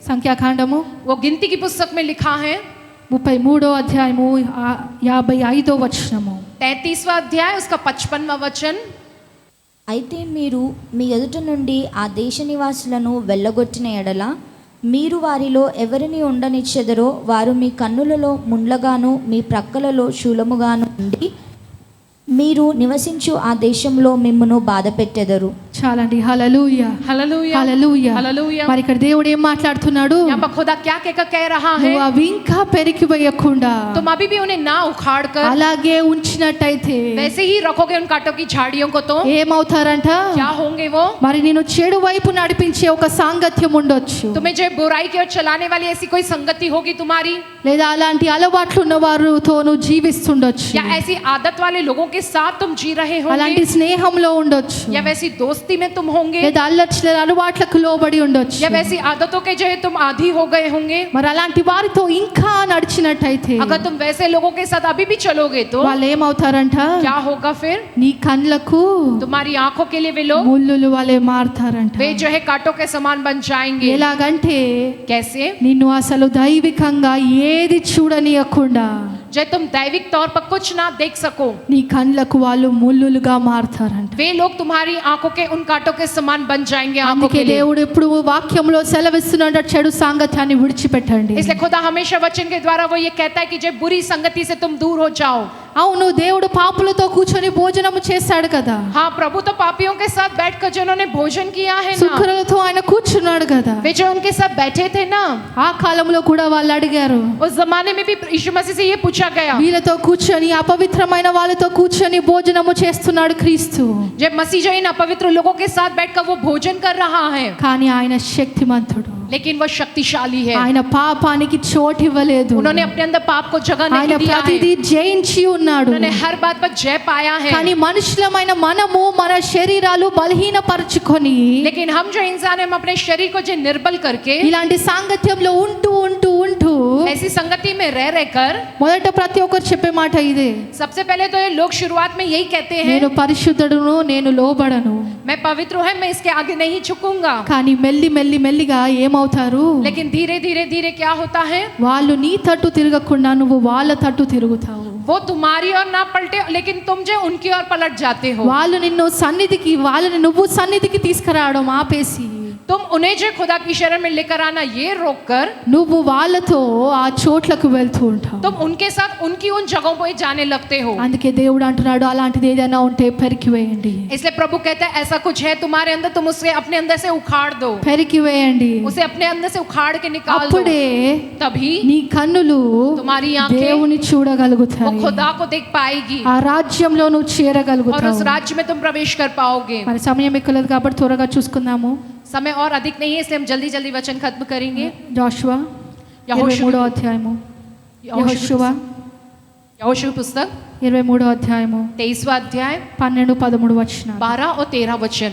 సంఖ్యాకాండము वो गिनती की पुस्तक में लिखा है 33వ అధ్యాయము 55వ వచనము. 33वां अध्याय उसका 55वां वचन. అయితే మీరు మీ ఎదుట నుండి ఆ దేశ నివాసులను వెళ్ళగొట్టిన ఎడల మీరు వారిలో ఎవరిని ఉండనిచ్చెదరో వారు మీ కన్నులలో ముండ్లగాను మీ ప్రక్కలలో శూలముగాను ఉండి మీరు నివసించు ఆ దేశంలో మిమ్మును బాధ పెట్టెదరు. చాలండి. హల్లెలూయా, हालेलुया హల్లెలూయా. हालेलुया. మరి ఇక్కడ దేవుడు ఏం మాట్లాడుతున్నాడు? यहाँ पर खुदा क्या कहकर कह रहा है? నువ్వు అవి ఇంకా పెరికి వేయకుండా तुम अभी भी उन्हें ना उखाड़ कर అలాగే ఉంచినట్టయితే वैसे ही रखोगे उन कांटों की झाड़ियों को तो ఏమవుతారంట? क्या होंगे वो? మరి నేను చెడు వైపు నడిపించే ఒక సాంగత్యం ఉండొచ్చు, तुम्हें जो बुराई की ओर चलाने वाली ऐसी कोई संगति होगी तुम्हारी, లేదా అలాంటి అలవాట్లు ఉన్న వారితో నువ్వు జీవిస్తుండొచ్చు, या ऐसी आदत वाले लोगों के साथ तुम जी रहे అలాంటి होंगे, స్నేహంలో ఉండొచ్చు, या वैसी दोस्ती में तुम होंगे, లేదా అల్లర్చిన అలవాట్లకు లోబడి ఉండొచ్చు. या वैसी आदतों के जो है तुम आदी हो गए होंगे. మరి అలాంటి వారితో ఇంకా నడిచినట్టయితే अगर तुम वैसे लोगों के साथ अभी भी चलोगे तो వాళ్ళు ఏమవుతారంట? क्या होगा फिर? నీ కళ్ళకు तुम्हारी आंखों के लिए वे लोग ముళ్ళులు వలె మారుతారంట. वे जो है कांटों के समान बन जाएंगे. ఎలాగంటే कैसे? నిన్ను అసలు దైవికంగా ఏది చూడనీయకుండా जो तुम दैविक तौर पर कुछ ना देख सको, నీ కళ్ళకు వాళ్ళు ముళ్ళులుగా మారుతారంట. वे लोग तुम्हारी आंखों के उन कांटों के समान बन जाएंगे आंखों అందుకే के लिए. దేవుడు ఎప్పుడు వాక్యంలో సెలవిస్తున్నాడు, చెడు సాంగత్యాన్ని విడిచిపెట్టండి. इसलिए खुदा हमेशा वचन के द्वारा वो ये कहता है कि जो बुरी संगति से तुम दूर हो जाओ. అవును, దేవుడు పాపులతో కూర్చొని భోజనము చేశాడు కదా, हाँ, प्रभु तो पापियों के साथ बैठकर जिन्होंने भोजन किया है ना, శుక్రులతో ఆయన కూర్చున్నాడు కదా. वे जो उनके साथ बैठे थे ना, ఆ కాలంలో కూడా వాళ్ళు అడిగారు, उस जमाने में भी यीशु मसीह से ये पूछा गया, వీళ్ళతో కూర్చొని అపవిత్రమైన వాళ్ళతో కూర్చొని భోజనము చేస్తున్నాడు క్రీస్తు, जब मसीह जो इन अपवित्र लोगों के साथ बैठकर वो भोजन कर रहा है, కానీ ఆయన శక్తిమంతుడు, लेकिन वो शक्तिशाली है। ఆయన పాపానికి చోటు ఇవ్వలేదు. उन्होंने अपने अंदर पाप को जगह ఆయన नहीं दिया है। ప్రతిదీ జయించి ఉన్నాడు. उन्होंने हर बात पर जय पाया है। కానీ మనుషులమైన మనము మన శరీరాలు బలహీనపరచుకొని लेकिन हम जो इंसान है, हम अपने शरीर को जो निर्बल करके ఇలాంటి సాంగత్యంలో ఉంటూ ఉంటూ ఉంటూ ऐसी संगति में रह रहकर, మొదట ప్రతి ఒక్కరు చెప్పే మాట ఇదే, सबसे पहले तो ये लोग शुरुआत में यही कहते हैं, నేను పరిశుద్ధుడును, నేను లోబడను. मैं पवित्र हूँ, मैं इसके आगे नहीं झुकूंगा। కానీ మెల్లిగా ఏమవుతారు? लेकिन धीरे धीरे क्या होता है, వాళ్ళు నీ తట్టు తిరగకుండా నువ్వు వాళ్ళ తట్టు తిరుగుతావు. वो तुम्हारी ओर ना पलटे, लेकिन तुम जो उनकी ओर पलट जाते हो। వాళ్ళు నిన్ను సన్నిధికి, వాళ్ళని నువ్వు సన్నిధికి తీసుకురావడం ఆపేసి तुम उन्हें जो खुदा की शरण में लेकर आना ये रोक कर నువ్వు వాళ్ళతో ఆ చోట్లకు వెళ్తూ ఉంటావు. तुम उनके साथ उनकी उन जगहों पर जाने लगते हो। అందుకే దేవుడు అంటున్నాడు, అలాంటిది ఏదైనా ఉంటే పెరికివేయండి, इसलिए प्रभु कहता है ऐसा कुछ है तुम्हारे अंदर, तुम उसे अपने अंदर से उखाड़ दो, పెరికివేయండి. उसे अपने अंदर से उखाड़ के निकाल दो। అప్పుడే तभी నీ కన్నులు तुम्हारी आंखें దేవుని वो చూడగలుగుతాయి. खुदा को देख पाएगी ఆ రాజ్యంలో నువ్వు और उस చేరగలుగుతావు. राज्य में तुम प्रवेश कर पाओगे। మరి సమయం ఎక్కువ లేదు కాబట్టి త్వరగా చూసుకుందాము. समय और अधिक नहीं है, इसलिए हम जल्दी जल्दी वचन खत्म करेंगे। యెహోషువ యెహోషువ 23వ అధ్యాయము. యెహోషువ यहोशू पुस्तक 23వ అధ్యాయము 23वां अध्याय 12-13 వచనాలు. 12 और 13 वचन।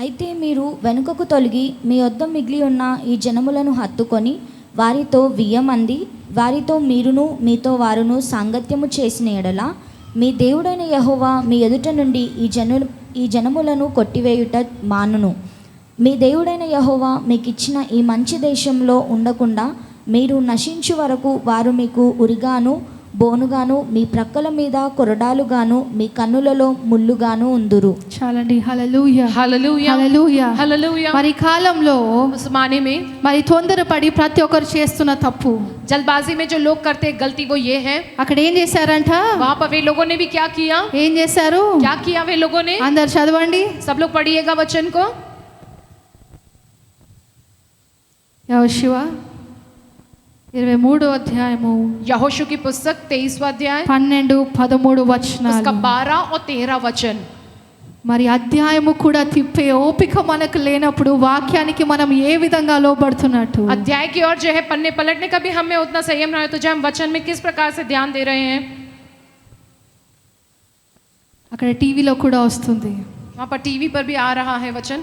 అయితే మీరు వెనుకకు తొలగి మీ వద్ద మిగిలి ఉన్న ఈ జనములను హత్తుకొని వారితో వియ్యమంది, వారితో మీరును మీతో వారును సాంగత్యము చేసిన ఎడల మీ దేవుడైన యెహోవా మీ ఎదుట నుండి ఈ జనములను కొట్టివేయుట మానును. మీ దేవుడైన యెహోవా మీకు ఇచ్చిన ఈ మంచి దేశంలో ఉండకుండా మీరు నశించు వరకు వారు మీకు ఉరిగాను బోనుగాను మీ ప్రక్కల మీద కొరడాలుగాను మీ కన్నులలో ముళ్ళుగాను ఉందురు. చాలండి. హల్లెలూయా, हालेलुया హల్లెలూయా. हालेलुया। మరి కాలంలో उस जमाने में మరి తొందరపడి ప్రతి ఒక్కరు చేస్తున్న తప్పు, जल्दबाजी में जो लोग करते हैं गलती, वो ये है, అక్కడ ఏం చేశారంట? वहां पर वे लोगों ने भी क्या किया, ఏం చేశారు? क्या किया वे लोगों ने? అందరు చదవండి. सब लोग पढ़िएगा वचन को। యెహోషువ 23వ అధ్యాయము यहोशू की पुस्तक 23वां अध्याय 12-13 उसका వచనాలు. 12 और 13 वचन। మరి అధ్యాయము కూడా తిప్పే ఓపిక మనకు లేనప్పుడు వాక్యానికి మనం ఏ విధంగా లోబడుతున్నట్టు? अध्याय की ओर जो है पन्ने पलटने का भी हमें उतना संयम ना है, तो जो हम वचन में किस प्रकार से ध्यान दे रहे हैं। అక్కడ టీవీలో కూడా వస్తుంది. वहां पर टीवी पर भी आ रहा है वचन।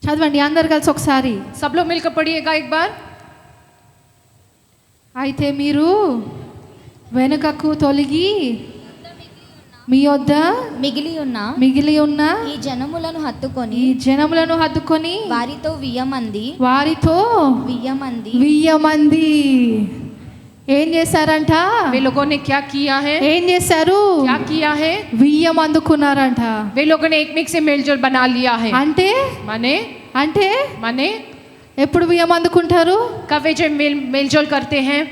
చదవండి అందరు కలిసి ఒకసారి. सब लोग मिलकर पढ़िएगा एक बार। అయితే మీరు వెనుకకు తొలగి మీ వద్ద మిగిలి ఉన్న మిగిలి ఉన్న ఈ జనములను హత్తుకొని ఈ జనములను హద్దుకొని వారితో వియ్యమంది వారితో వియ్యమంది 1000 మంది ఏం చేశారంట? वे लोगों ने क्या किया है, ఏం చేశారు? क्या किया है, 1000 అందుకున్నారంట. वे लोगों ने एक से मेलजोल बना लिया है। అంటే माने అంటే माने ఎప్పుడు 1000 అందుకుంటారు? कब वे जो मेलजोल करते हैं,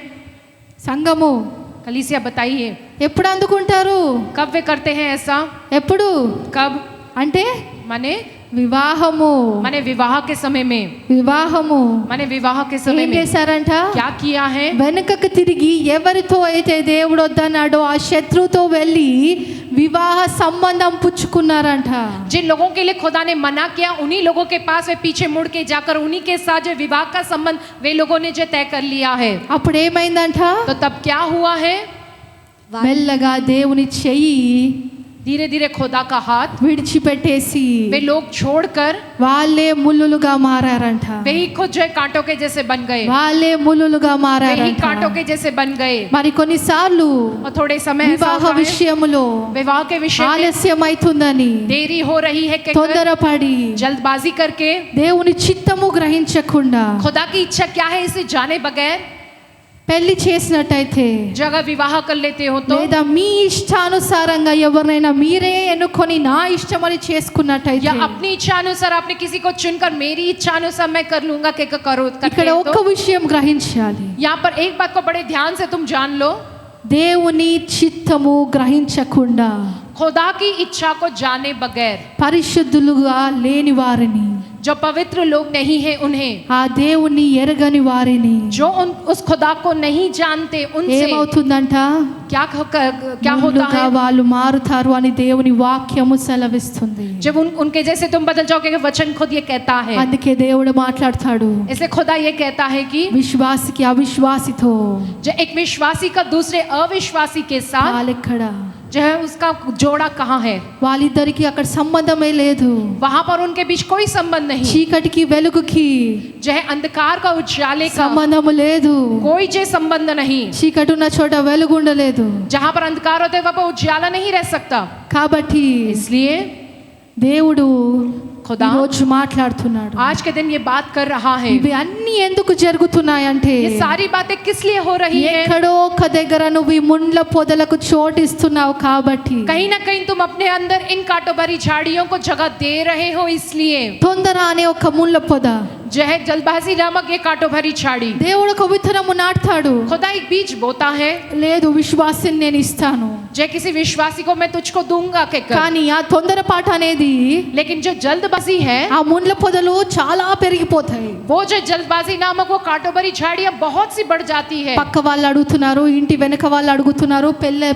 సంఘము कलीसिया बताइए ఎప్పుడు అందుకుంటారు? कब वे करते हैं ऐसा, ఎప్పుడు? कब అంటే माने వివాహము. माने विवाह के समय में, వివాహము माने विवाह के समय ఏం में చేశారంట? क्या किया है, వెనుకకు తిరిగి ఎవరితో అయితే దేవుడు వద్దన్నాడో ఆ శత్రువుతో వెళ్ళి వివాహ సంబంధం పుచ్చుకున్నారంట. जिन लोगों के लिए खुदा ने मना किया, उन्हीं लोगों के पास वे पीछे मुड़ के जाकर उन्हीं के साथ जो विवाह का संबंध वे लोगों ने जो तय कर लिया है। అప్పుడు ఏమైందంట? तो तब क्या हुआ है, మెల్లగా దేవుని చెయ్యి धीरे धीरे खुदा का हाथ విడిచిపెట్టేసి वे लोग छोड़कर వాళ్ళే ముళ్ళులుగా మారారంట. वे ही खुद जो है कांटों के जैसे बन गए, వాళ్ళే ముళ్ళులుగా वे ही మారారంట. कांटों के जैसे बन गए। మరి కొన్నిసార్లు और थोड़े समय ऐसा వివాహ होता है, విషయములో विवाह के विषय में ఆలస్యం అవుతుందని देरी हो रही है कि తొందరపడి जल्दबाजी करके దేవుని చిత్తము గ్రహించకుండా खुदा की इच्छा क्या है इसे जाने बगैर పెళ్లి చేసినట్టయితే जो अगर विवाह कर लेते हो तो, లేదా మీ ఇష్టానుసారంగా ఎవరినైనా మీరే ఎన్నుకొని నా ఇష్టమని చేసుకున్నట్టయితే या अपनी इच्छा अनुसार आपने किसी को चुनकर मेरी इच्छा अनुसार मैं कर लूंगा कि करो करते ఇక్కడ हैं ఒక్క तो విషయం గ్రహించాలి. यहाँ पर एक बात को बड़े ध्यान से तुम जान लो, దేవుని చిత్తము గ్రహించకుండా खुदा की इच्छा को जाने बगैर పరిశుద్ధులుగా లేని వారిని जो पवित्र लोग नहीं है उन्हें, ఆ దేవుణ్ణి ఎరగని వారిని जो उस खुदा को नहीं जानते उनसे ఏమవుతుందంట? क्या क्या होता ముందుగా है? వాళ్ళు మారుతారు అని దేవుని వాక్యము సెలవిస్తుంది. जब उनके जैसे तुम बदल जाओगे, वचन खुद ये कहता है। అందుకే దేవుడు మాట్లాడతాడు, इसलिए खुदा ये कहता है कि విశ్వాసికి అవిశ్వాసితో जो एक विश्वासी का दूसरे अविश्वासी के साथ వాళ్ళెక్కడ? जो है उसका जोड़ा कहाँ है? వాళ్ళిద్దరికి అక్కడ సంబంధమే లేదు. वहां पर उनके बीच कोई संबंध नहीं, చీకటికి వెలుగుకి जो है अंधकार का उजाले का సంబంధము లేదు. कोई जो संबंध नहीं। చీకటి ఉన్న చోట వెలుగు ఉండలేదు. जहां पर अंधकार होता है वहां पर उजाला नहीं रह सकता। కాబట్టి इसलिए దేవుడు खुदा ఈరోజు మాట్లాడుతున్నాడు. आज के दिन ये बात कर रहा है। ఇవి అన్ని ఎందుకు జరుగుతున్నాయంటే ये सारी बातें किस लिए हो रही है? ఎక్కడో ఒక దగ్గర నువ్వు ఈ ముండ్ల పొదలకు చోటిస్తున్నావు కాబట్టి, कहीं ना कहीं तुम अपने अंदर इन कांटों भरी झाड़ियों को जगह दे रहे हो। इसलिए తొందర అనే ఒక ముళ్ళ పొద, जो है जल्दबाजी नामक ये कांटों भरी झाड़ी, దేవుడు ఒక విత్తనము నాటుతాడు. खुदा एक बीज बोता है, లేదు విశ్వాసం నేను ఇస్తాను, जो किसी विश्वासी को मैं तुझको दूंगा कहकर। కానీ ఆ తొందరపాటు అనేది लेकिन जो जल्दबाजी है, ఆ ముండ్ల పొదలు చాలా పెరిగిపోతాయి. वो जो जल्दबाजी नामक वो कांटों भरी झाड़ियां बहुत सी बढ़ जाती है। పక్క వాళ్ళు అడుగుతున్నారు, ఇంటి వెనక వాళ్ళు అడుగుతున్నారు,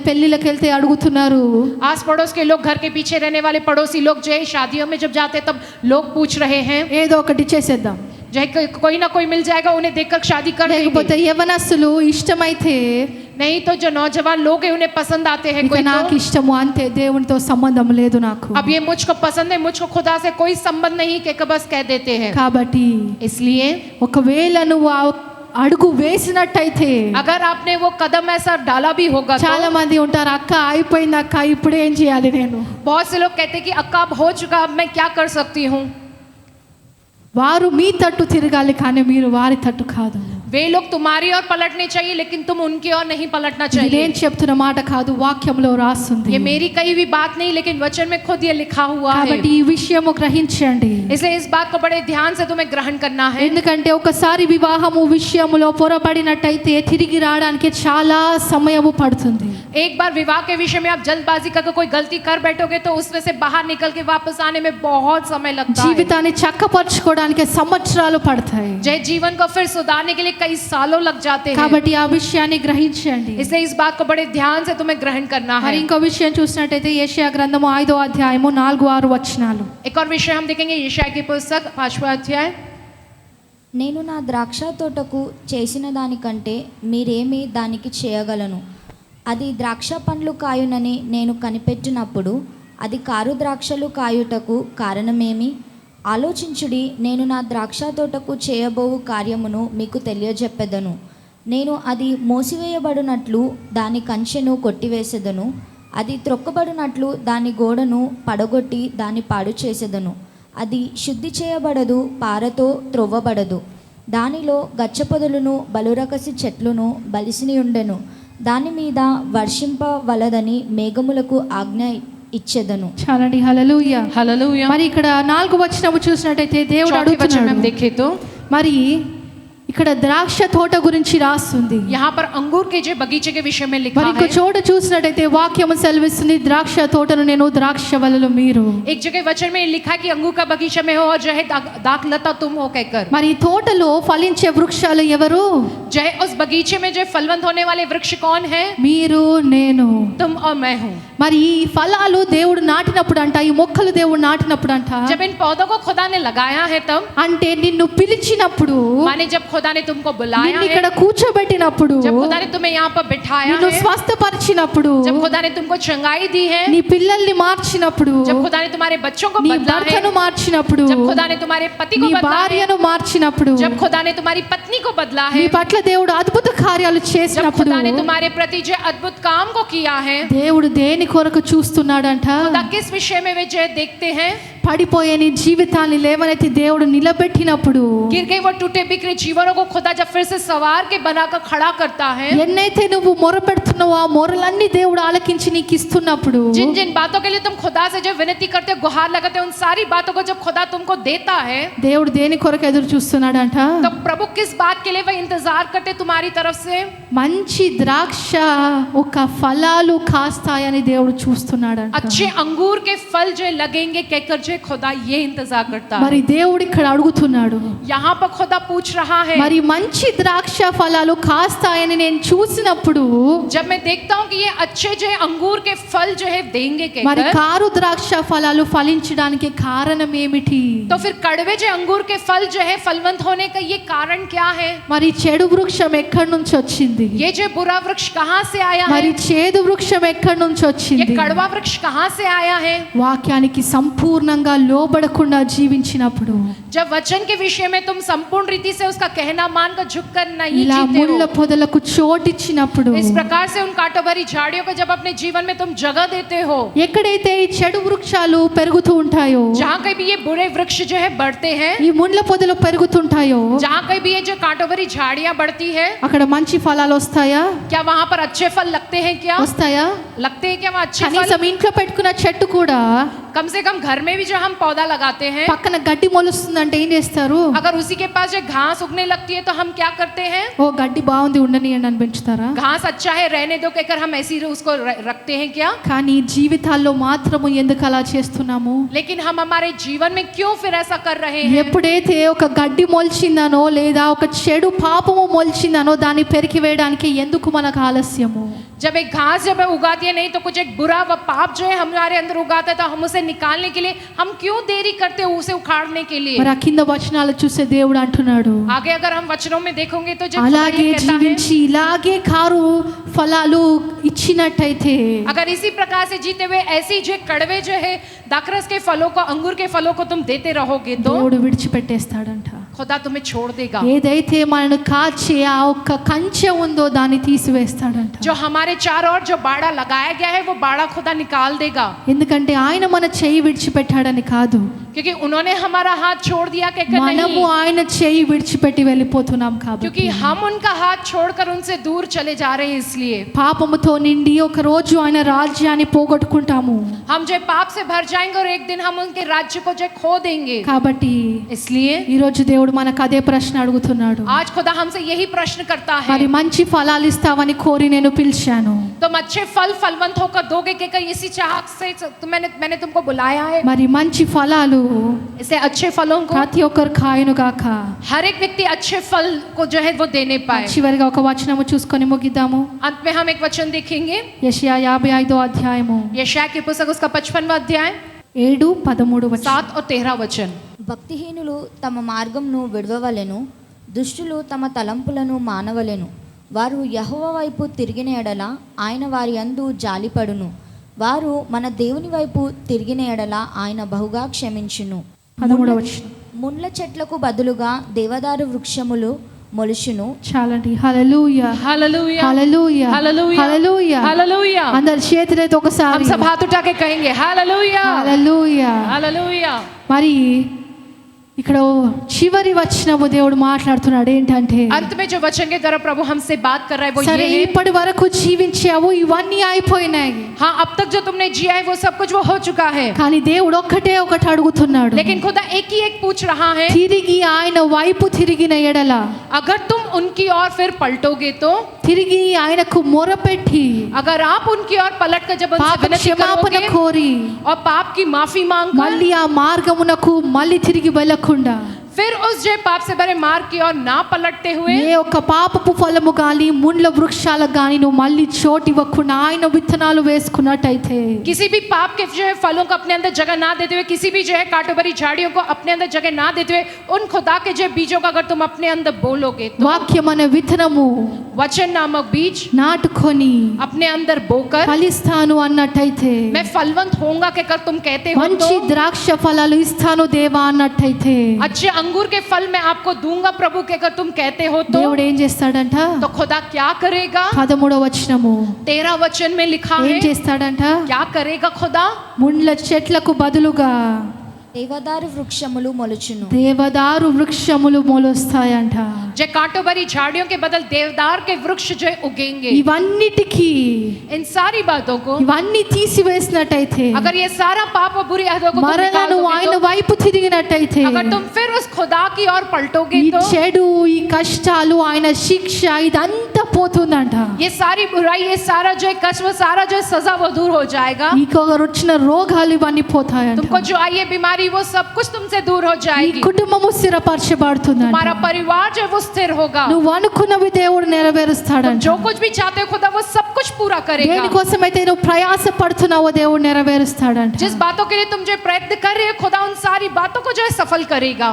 పెళ్ళిళ్ళకి వెళ్తే అడుగుతున్నారు, आस पड़ोस के लोग, घर के पीछे रहने वाले पड़ोसी लोग जो है शादियों में जब जाते हैं तब लोग पूछ रहे हैं, ఏదో ఒకటి చేసేద్దాం, जो है कोई ना कोई मिल जाएगा उन्हें देखकर शादी कर లేకపోతే देंगे। యవనస్తులు ఇష్టమైతే नहीं तो जो नौजवान लोग हैं उन्हें पसंद आते हैं ఇక कोई నాకు तो, ఇష్టము అంతే, దేవునితో సంబంధం లేదు నాకు. अब ये मुझको पसंद है, मुझको खुदा से कोई संबंध नहीं के बस कह देते हैं। కాబట్టి इसलिए ఒకవేళ నువ్వు ఆ అడుగు వేసినట్టయితే, अगर आपने वो कदम ऐसा डाला भी होगा చాలా तो మంది ఉంటారు, అక్క అయిపోయింది అక్క ఇప్పుడు ఏం చేయాలి నేను. बहुत से लोग कहते हैं कि अक्का अब हो चुका, अब मैं क्या कर सकती हूँ। వారు మీ తట్టు తిరగాలి కానీ మీరు వారి తట్టు కాదు. वे लोग तुम्हारी ओर पलटने चाहिए लेकिन तुम उनकी ओर नहीं पलटना ఇది चाहिए। నేను చెప్తున్న మాట కాదు, వాక్యంలో రాస్తుంది. ये मेरी कही हुई बात नहीं, लेकिन वचन में खुद ये लिखा हुआ है। కాబట్టి ఈ విషయము గ్రహించండి. इसलिए इस बात को बड़े ध्यान से तुम्हें ग्रहण करना है। ఎందుకంటే ఒకసారి వివాహము విషయములో పొరపడినట్టయితే తిరిగి రావడానికి చాలా సమయము పడుతుంది. एक बार विवाह के विषय में आप जल्दबाजी करके कोई गलती कर बैठोगे तो उसमें से बाहर निकल के वापस आने में बहुत समय लगता है। జీవితాన్ని చక్కపరచుకోవడానికి సంవత్సరాలు పడతాయి. जय जीवन को फिर सुधारने के लिए कई सालों लग जाते हैं। కాబట్టి ఆ విషయాన్ని గ్రహించండి. इसलिए इस बात को बड़े ध्यान से तुम्हें ग्रहण करना మరి है। ఇంకో విషయం చూసినట్టయితే యెషయా గ్రంథము 5వ అధ్యాయము 4-6 వచనాలు. एक और विषय हम देखेंगे यशायाह की पुस्तक 5वां अध्याय। నేను నా ద్రాక్ష తోటకు చేసిన దానికంటే మీరేమి దానికి చేయగలను? అది ద్రాక్ష పండ్లు కాయునని నేను కనిపెట్టినప్పుడు అది కారు ద్రాక్షలు కాయుటకు కారణమేమి? ఆలోచించుడి, నేను నా ద్రాక్ష తోటకు చేయబోవు కార్యమును మీకు తెలియజెప్పెదను. నేను అది మోసివేయబడినట్లు దాని కంచెను కొట్టివేసెదను, అది త్రొక్కబడినట్లు దాని గోడను పడగొట్టి దాన్ని పాడు చేసేదను. అది శుద్ధి చేయబడదు, పారతో త్రొవ్వబడదు. దానిలో గచ్చపొదలును బలురకసి చెట్లును బలిసిని ఉండెను. దాని మీద వర్షింపవలదని మేఘములకు ఆజ్ఞ ఇచ్చేదను. చాలండి, హల్లెలూయా. हालेलुया। మరి ఇక్కడ 4వ వచనము చూసినట్టయితే దేవుడు चौथे वचन में हम అడుగుతున్నాడు, देखें तो మరి ఇక్కడ ద్రాక్ష తోట గురించి రాస్తుంది. यहाँ पर अंगूर के जो बगीचे के विषय में लिखा మరి ఇంకో है। చోట చూసినట్టయితే వాక్యము సెలవిస్తుంది, ద్రాక్ష తోటను నేను, ద్రాక్ష వలలు మీరు. एक जगह वचन में लिखा है कि अंगूर का बगीचा में हो और जो है दाखलता तुम हो कहकर। మరి ఈ తోటలో ఫలించే వృక్షాలు ఎవరు? जो है उस बगीचे में जो फलवंत होने वाले वृक्ष कौन है? మీరు నేను. तुम और मैं हूँ। మరి ఈ ఫలాలు దేవుడు నాటినప్పుడు అంట, ఈ మొక్కలు దేవుడు నాటినప్పుడు అంట, जब इन पौधों को खुदा ने लगाया है तब, అంటే నిన్ను పిలిచినప్పుడు, माने जब खुदा ने तुमको बुलाया నిన్ను है, ఇక్కడ కూర్చోబెట్టినప్పుడు, जब खुदा ने तुम्हें यहाँ पर बिठाया నిన్ను है, స్వస్థపరిచినప్పుడు, जब खुदा ने तुमको चंगाई दी है, నీ పిల్లల్ని మార్చినప్పుడు, जब खुदा ने तुम्हारे बच्चों को నీ बदला है, భర్తను మార్చినప్పుడు, जब खुदा ने तुम्हारे पति को నీ बदला है, భార్యను మార్చినప్పుడు, जब खुदा ने तुम्हारी पत्नी को बदला నీ है, పట్ల దేవుడు అద్భుత కార్యాలు जब చేసినప్పుడు, खुदा ने तुम्हारे प्रति जो अद्भुत काम को किया है, దేవుడు దేని కొరకు చూస్తున్నాడంట? खुदा किस विषय में वे जो देखते हैं? పడిపోయే నీ జీవితాన్ని లేవనెత్తి దేవుడు నిలబెట్టినప్పుడు, गिर गए वो टूटे बिखरे जीवनों को खुदा जब फिर से सवार के बनाकर खड़ा करता है, ఎన్నైతే నువ్వు మొరపెడుతున్నావో ఆ మొరలన్నీ దేవుడు ఆలకించి నీకు ఇస్తున్నప్పుడు, जिन जिन बातों के लिए तुम खुदा से जो विनती करते हो, गुहार लगाते हो, उन सारी बातों को जब खुदा तुमको देता है, దేవుడు దేని కొరకు ఎదురు చూస్తున్నాడంట? तो प्रभु किस बात के लिए वह इंतजार करते तुम्हारी तरफ से? మంచి ద్రాక్ష ఒక ఫలాలు కాస్తాయని దేవుడు చూస్తున్నాడంట. अच्छे अंगूर के फल जो लगेंगे कहकर जो मुझे खुदा ये इंतजार करता మరి है। దేవుడు ఇక్కడ అడుగుతున్నాడు, यहाँ पर खुदा पूछ रहा है, మరి మంచి ద్రాక్ష ఫలాలు కాస్తాయని నేను చూసినప్పుడు जब मैं देखता हूँ कि ये अच्छे जो है अंगूर के फल जो है देंगे మరి कहकर, కారు ద్రాక్ష ఫలాలు ఫలించడానికి కారణం ఏమిటి? तो फिर कड़वे जो अंगूर के फल जो है फलवंत होने का ये कारण क्या है? మరి చెడు వృక్షం ఎక్కడి నుంచి వచ్చింది? ये जो बुरा वृक्ष कहाँ से आया మరి है? చేదు వృక్షం ఎక్కడి నుంచి ये వచ్చింది? कड़वा वृक्ष कहाँ से आया है? వాక్యానికి సంపూర్ణంగా లోబడకుండా జీవించినప్పుడు, जब वचन के विषय में तुम संपूर्ण रीति से उसका कहना मानकर झुककर नहीं ఇలా जीते ముళ్ళ हो, పొదలకు చోటిచ్చినప్పుడు, इस प्रकार से उन कांटों भरी झाड़ियों को जब अपने जीवन में तुम जगह देते हो, ఎక్కడైతే ఈ చెడు వృక్షాలు పెరుగుతూ ఉంటాయో, जहाँ कहीं भी ये बुरे वृक्ष जो है बढ़ते हैं, ఈ ముళ్ళ పొదలు పెరుగుతుంటాయో, जहाँ कहीं भी ये जो कांटों भरी झाड़ियाँ बढ़ती है, అక్కడ మంచి ఫలాలు వస్తాయా? क्या वहाँ पर अच्छे फल लगते हैं? क्या వస్తాయా? लगते हैं? क्या वहाँ अच्छे फल? కనీసం ఇంట్లో పెట్టుకున్న చెట్టు కూడా कम से कम घर में भी जो हम पौधा लगाते हैं, పక్కన గడ్డి మొలుస్తుందంటే ఏం చేస్తారు? अगर उसी के पास जो घास उगने लगती है तो हम क्या करते हैं? ఓ గడ్డి బాగుంది ఉండనియండి అని పెంచుతారా? घास अच्छा है रहने दो कहकर हम ऐसी उसको रखते हैं क्या? కానీ జీవితాల్లో మాత్రము ఎందుకు అలా చేస్తున్నాము? लेकिन हम हमारे जीवन में क्यों फिर ऐसा कर रहे हैं? ఎప్పుడైతే ఒక గడ్డి మొలిచిందనో లేదా ఒక చెడు పాపము మొలిచిందనో దాన్ని పెరికి వేయడానికి ఎందుకు మనకు ఆలస్యము? जब एक घास जब उगाती है, नहीं तो कुछ एक बुरा व पाप जो है हमारे अंदर उगाता है, तो हम उसे निकालने के लिए हम क्यों देरी करते हैं उसे उखाड़ने के लिए? మరి ఆ కింద వచనాలు చూస్తే దేవుడు అంటున్నాడు, आगे अगर हम वचनों में देखोगे तो जब खुदा అలాగే ये कहता है, జీవించి ఇలాగే కారు ఫలాలు ఇచ్చినట్టయితే, अगर इसी प्रकार से जीते हुए ऐसी जो कड़वे जो है दाखरस के फलों को, अंगूर के फलों को तुम देते रहोगे तो దేవుడు విడిచిపెట్టేస్తాడంట. खुदा तुम्हें छोड़ देगा। ఏదైతే మనను కాచే ఆ ఒక్క కంచె ఉందో దాన్ని తీసివేస్తాడంట. जो हमारे चारों ओर जो बाड़ा लगाया गया है वो बाड़ा खुदा निकाल देगा, ఎందుకంటే ఆయన మన చెయ్యి విడిచిపెట్టాడని కాదు, क्योंकि उन्होंने हमारा हाथ छोड़ दिया कहकर మనము नहीं, ఆయన చెయ్యి విడిచిపెట్టి వెళ్ళిపోతున్నాం కాబట్టి. क्योंकि हम उनका हाथ छोड़कर उनसे दूर चले जा रहे हैं। इसलिए పాపముతో నిండి ఒక రోజు ఆయన రాజ్యాన్ని పోగొట్టుకుంటాము. हम जो पाप से भर जाएंगे और एक दिन हम उनके राज्य को जो खो देंगे। కాబట్టి इसलिए ఈ రోజు దేవుడు మనకు అదే ప్రశ్న అడుగుతున్నాడు, आज खुदा हमसे यही प्रश्न करता है, మరి మంచి ఫలాలు ఇస్తావని కోరి నేను పిలిచాను, तुम अच्छे फल फलवंत होकर दोगे कहकर इसी चाहत से तो मैंने तुमको बुलाया है। మరి మంచి ఫలాలు इसे अच्छे फलों को ప్రతి ఒక్కరు కాయను గాక. हर एक व्यक्ति अच्छे फल को जो है वो देने पाए। చివరిగా ఒక వచనము చూసుకొని ముగిద్దాము. अंत में हम एक वचन देखेंगे, యెషయా 55వ అధ్యాయము यशायाह की पुस्तक उसका 55वां अध्याय 7, 13 వచనం. 7 और 13 वचन। భక్తిహీనులు తమ మార్గంను విడవవలెను, దుష్టులు తమ తలంపులను మానవలెను. వారు యెహోవా వైపు తిరిగిన ఎడల ఆయన వారి యందు జాలిపడును. వారు మన దేవుని వైపు తిరిగిన ఎడల ఆయన బహుగా క్షమించును. 13వ వచనం. ముండ్ల చెట్లకు బదులుగా దేవదారు వృక్షములు మొలుచును. చాలండి. హల్లెలూయా, हालेलुया, హల్లెలూయా, हालेलुया, హల్లెలూయా. हालेलुया। అందరు చేతులైతే हम ఒకసారి सब हाथ उठा के कहेंगे हालेलुया, హల్లెలూయా. हालेलुया। మరి ఇక్కడ చివరి వచనము దేవుడు మాట్లాడుతున్నాడు ఏంటంటే, अंत में जो वचन के द्वारा प्रभु हमसे बात कर रहा है वो సరే ये है, ఇప్పటి వరకు జీవించావు, ఇవన్నీ అయిపోయినాయి, हाँ अब तक जो तुमने जिया है वो सब कुछ वो हो चुका है, కానీ దేవుడు ఒక్కటే ఒకటి అడుగుతున్నాడు, लेकिन खुदा एक ही एक पूछ रहा है, తిరిగి ఆయన వైపు తిరిగిన ఎడల, अगर तुम उनकी ओर फिर पलटोगे तो, తిరిగి ఆయనకు మొరపెట్టి अगर आप उनकी ओर पलट कर जब उनसे పాప विनती క్షమాపణ करोगे కోరి और पाप की माफी मांगकर మళ్ళీ ఆ మార్గమునకు మళ్ళీ తిరిగి వెళ్ళకుండా, फिर उस जो पाप से भरे मार्ग की ओर ना पलटते हुए, ఏ ఒక్క పాపపు ఫలము గాని ముండ్ల వృక్షాలకు గాని నువ్వు మళ్ళీ చోటు ఇవ్వకుండా ఆయన విత్తనాలు వేసుకున్నట్టయితే, किसी भी पाप के जो है फलों को अपने अंदर जगह ना देते हुए, किसी भी जो है कांटों भरी झाड़ियों को अपने अंदर जगह ना देते हुए, उन खुदा के जो बीजों का अगर तुम अपने अंदर बोलोगे तो, వాక్యం అనే విత్తనము वचन नामक बीज నాటుకొని अपने अंदर बोकर ఫలిస్తాను అన్నట్టయితే, मैं फलवंत होऊंगा कहकर तुम कहते हो మంచి तो, ద్రాక్ష ఫలాలు ఇస్తాను దేవా అన్నట్టయితే, अच्छे अंगूर के फल मैं आपको दूंगा प्रभु कहकर तुम कहते हो तो, దేవుడు ఏం చేస్తాడంట? तो खुदा क्या करेगा? 13వ వచనము 13 वचन में लिखा ఏం है, చేస్తాడంట? क्या करेगा खुदा? ముండ్ల చెట్లకు బదులుగా దేవదారు వృక్షములు మొలుచును. దేవదారు వృక్షములు మొలుస్తాయంట. जो कांटों भरी झाड़ियों के बदल देवदार के वृक्ष जो है उगेंगे। ఇవన్నిటికీ इन सारी बातों को ఇవన్నీ తీసివేసినట్టయితే, अगर ये सारा पाप और बुरी आदतों को तुम निकाल మరలను दोगे ఆయన तो, వైపు వైపు తిరిగినట్టయితే अगर तुम फिर उस खुदा की ओर पलटोगे ఈ तो చెడు, ఈ కష్టాలు, ఆయన శిక్ష ఇదంతా పోతుందంట. ये सारी बुराई, ये सारा जो है कष्ट, वो सारा जो है सजा, वो दूर हो जाएगा. నీకు వచ్చిన రోగాలు ఇవన్నీ పోతాయంట. तुमको जो आई है बीमारी, वो सब कुछ तुमसे दूर हो నీ जाएगी. కుటుంబము స్థిరపరచబడుతుందంట. तुम्हारा परिवार जो है वो स्थिर होगा. నువ్వు అనుకున్నవి దేవుడు तुम నెరవేరుస్తాడంట. जो कुछ भी चाहते हो खुदा वो सब कुछ पूरा करेगा. దేనికోసమైతే నువ్వు ప్రయాస పడుతున్నావో దేవుడు నెరవేరుస్తాడంట. जिस बातों के लिए तुम जो प्रयत्न कर रहे हो खुदा उन सारी बातों को जो है सफल करेगा.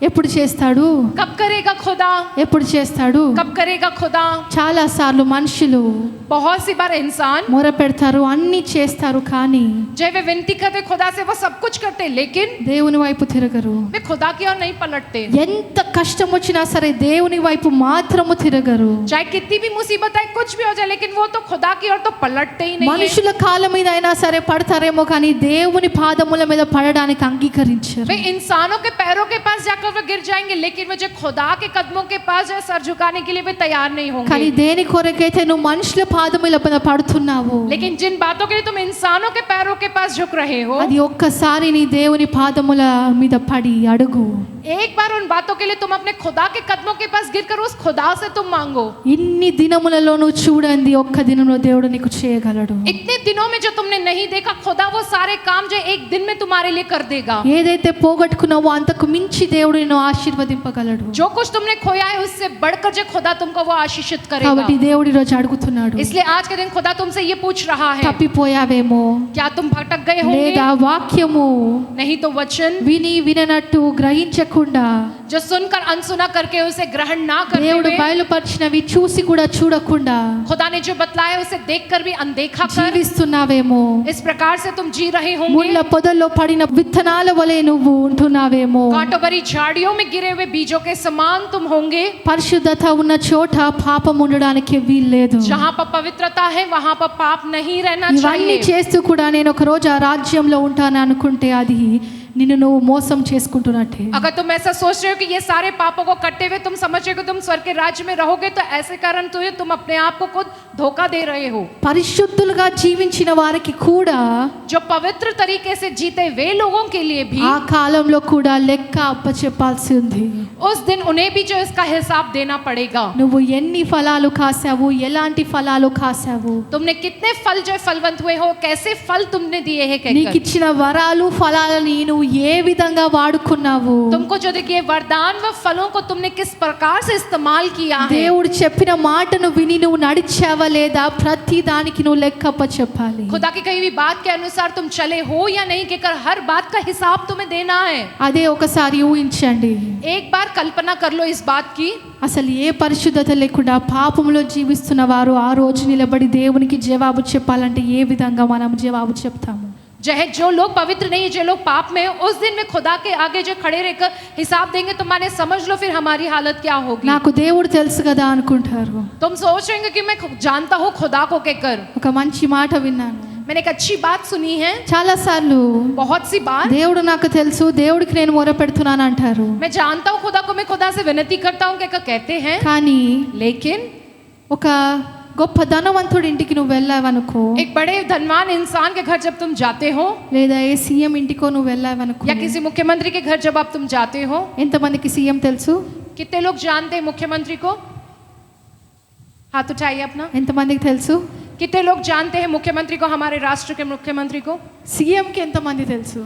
ఎప్పుడు చేస్తాడు? कब करेगा खुदा? ఎప్పుడు చేస్తాడు? कब करेगा खुदा? చాలా సార్లు మనుషులు बहुत सी बार इंसान మొర పెడతారు, అన్ని చేస్తారు, కానీ जब वे विनती करते खुदा से वो सब कुछ करते, लेकिन దేవుని వైపు తిరగరు. वे खुदा की ओर नहीं पलटते. ఎంత కష్టం వచ్చినా సరే దేవుని వైపు మాత్రము తిరగరు. चाहे कितनी भी मुसीबत आए, कुछ भी हो जाए, लेकिन वो तो खुदा की ओर तो पलटते ही नहीं है. మనుషుల కాళ్ళ మీద అయినా సరే పడతారేమో, కానీ దేవుని పాదముల మీద పడడానికి అంగీకరించరు. वे इंसानों के पैरों के पास जाकर वो गिर जाएंगे, लेकिन वे जो खुदा के कदमों के पास जो है सर झुकाने के लिए वे तैयार नहीं కానీ होंगे. దేని కొరకైతే నువ్వు మనుషుల పాదముల మీద పడుతున్నావు, लेकिन जिन बातों के लिए तुम इंसानों के पैरों के पास झुक रहे हो, అది ఒక్కసారి నీ దేవుని పాదముల మీద పడి అడుగు. एक बार उन बातों के लिए तुम अपने खुदा के कदमों के पास गिरकर उस खुदा से तुम मांगो. ఇన్ని దినములలో నువ్వు చూడండి, ఒక్క దినంలో దేవుడు నీకు చేయగలడు. इतने दिनों में जो तुमने नहीं देखा, खुदा वो सारे काम जो एक दिन में तुम्हारे लिए कर देगा. ఏదైతే పోగొట్టుకున్నావో అంతకు మించి దేవుడు నిన్ను ఆశీర్వదింపగలడు. जो कुछ तुमने खोया है उससे बढ़कर जो खुदा तुमको वो आशीषित करेगा. కాబట్టి దేవుడు ఈరోజు అడుగుతున్నాడు, इसलिए आज के दिन खुदा तुमसे ये पूछ रहा है, తప్పిపోయావేమో, क्या तुम भटक गए होंगे? లేదా వాక్యము नहीं तो वचन విని విననట్టు గ్రహించకుండా जो सुनकर अनसुना करके उसे ग्रहण ना करते దేవుడు हुए, బయలుపరిచినవి చూసి కూడా చూడకుండా खुदा ने जो बतलाया उसे देखकर भी अनदेखा कर జీవిస్తున్నావేమో, इस प्रकार से तुम जी रहे ముళ్ళ होंगे. పొదల్లో పడిన విత్తనాల వలె నువ్వు ఉంటున్నావేమో. कांटों भरी झाड़ियों में गिरे हुए बीजों के समान तुम होंगे. పరిశుద్ధత ఉన్న చోట పాపం ఉండడానికి వీల్లేదు. जहाँ पर पवित्रता है वहाँ पर पाप नहीं रहना ఇవన్నీ चाहिए. చేస్తూ కూడా నేను ఒక రోజు ఆ రాజ్యంలో ఉంటాను అనుకుంటే అది నిన్ను నువ్వు మోసం చేసుకుంటున్నట్టే. अगर तुम ऐसा सोच रहे हो कि ये सारे पापों को कट्टे हुए तुम समझ रहे हो कि तुम स्वर्ग के राज्य में रहोगे, तो ऐसे कारण तो ये तुम अपने आप को खुद धोखा दे रहे हो. పరిశుద్ధులుగా జీవించిన వారికి కూడా जो पवित्र तरीके से जीते वे लोगों के लिए भी ఆ కాలంలో కూడా లెక్క అప్పచెప్పాల్సి ఉంది. उस दिन उन्हें भी जो इसका हिसाब देना पड़ेगा. నువ్వు ఎన్ని ఫలాలు కాసావు, ఎలాంటి ఫలాలు కాసావు, तुमने कितने फल जो फलवंत हुए हो, कैसे फल तुमने दिए हैं నీకు कहकर. ఇచ్చిన వరాలు ఫలాలని నువ్వు ఏ విధంగా వాడుకున్నావు, तुमको जो देखिए वरदान व फलों को तुमने किस प्रकार से इस्तेमाल किया है. దేవుడు చెప్పిన మాటను విని నువ్వు నడిచావా లేదా, ప్రతి దానికి నువ్వు లెక్క అప్పచెప్పాలి. खुदा की कही हुई बात के अनुसार तुम चले हो या नहीं कहकर हर बात का हिसाब तुम्हें देना है. అదే ఒకసారి ఊహించండి, एक बार कल्पना कर लो इस बात की. అసలు ఏ పరిశుద్ధత లేకుండా పాపములో జీవిస్తున్న వారు ఆ రోజు నిలబడి దేవునికి జవాబు చెప్పాలంటే ఏ విధంగా మనం జవాబు చెప్తాము? जो लोग पवित्र नहीं है, जो लोग पाप में है, उस दिन में खुदा के आगे जो खड़े रहकर हिसाब देंगे तो माने समझ लो फिर हमारी हालत क्या होगी. నాకు దేవుడు తెలుసు కదా అనుకుంటారు. तुम सोच रहे होंगे कि मैं जानता हूँ खुदा को कहकर. ఒక మంచి మాట విన్నాను. मैंने एक अच्छी बात सुनी है, చాలా సార్లు बहुत सी बात. దేవుడు నాకు తెలుసు, దేవుడికి నేను మొర పెడుతున్నాను అంటారు. मैं जानता हूँ खुदा को, मैं खुदा से विनती करता हूँ कहकर कहते हैं. కానీ लेकिन ఒక గొప్ప ధనవంతుడి ఇంటికి నువ్వు వెళ్ళావనుకో, एक बड़े धनवान इंसान के घर जब तुम जाते हो, లేదా ఏ సీఎం ఇంటికో నువ్వు వెళ్ళావనుకో, या किसी मुख्यमंत्री के घर जब आप तुम जाते हो, ఎంతమందికి సీఎం తెలుసు? कितने लोग जानते हैं मुख्यमंत्री को? हाथ उठाइए अपना. ఎంతమందికి తెలుసు? कितने लोग जानते हैं मुख्यमंत्री को, हमारे राष्ट्र के मुख्यमंत्री को? సీఎంకి ఎంతమంది తెలుసు?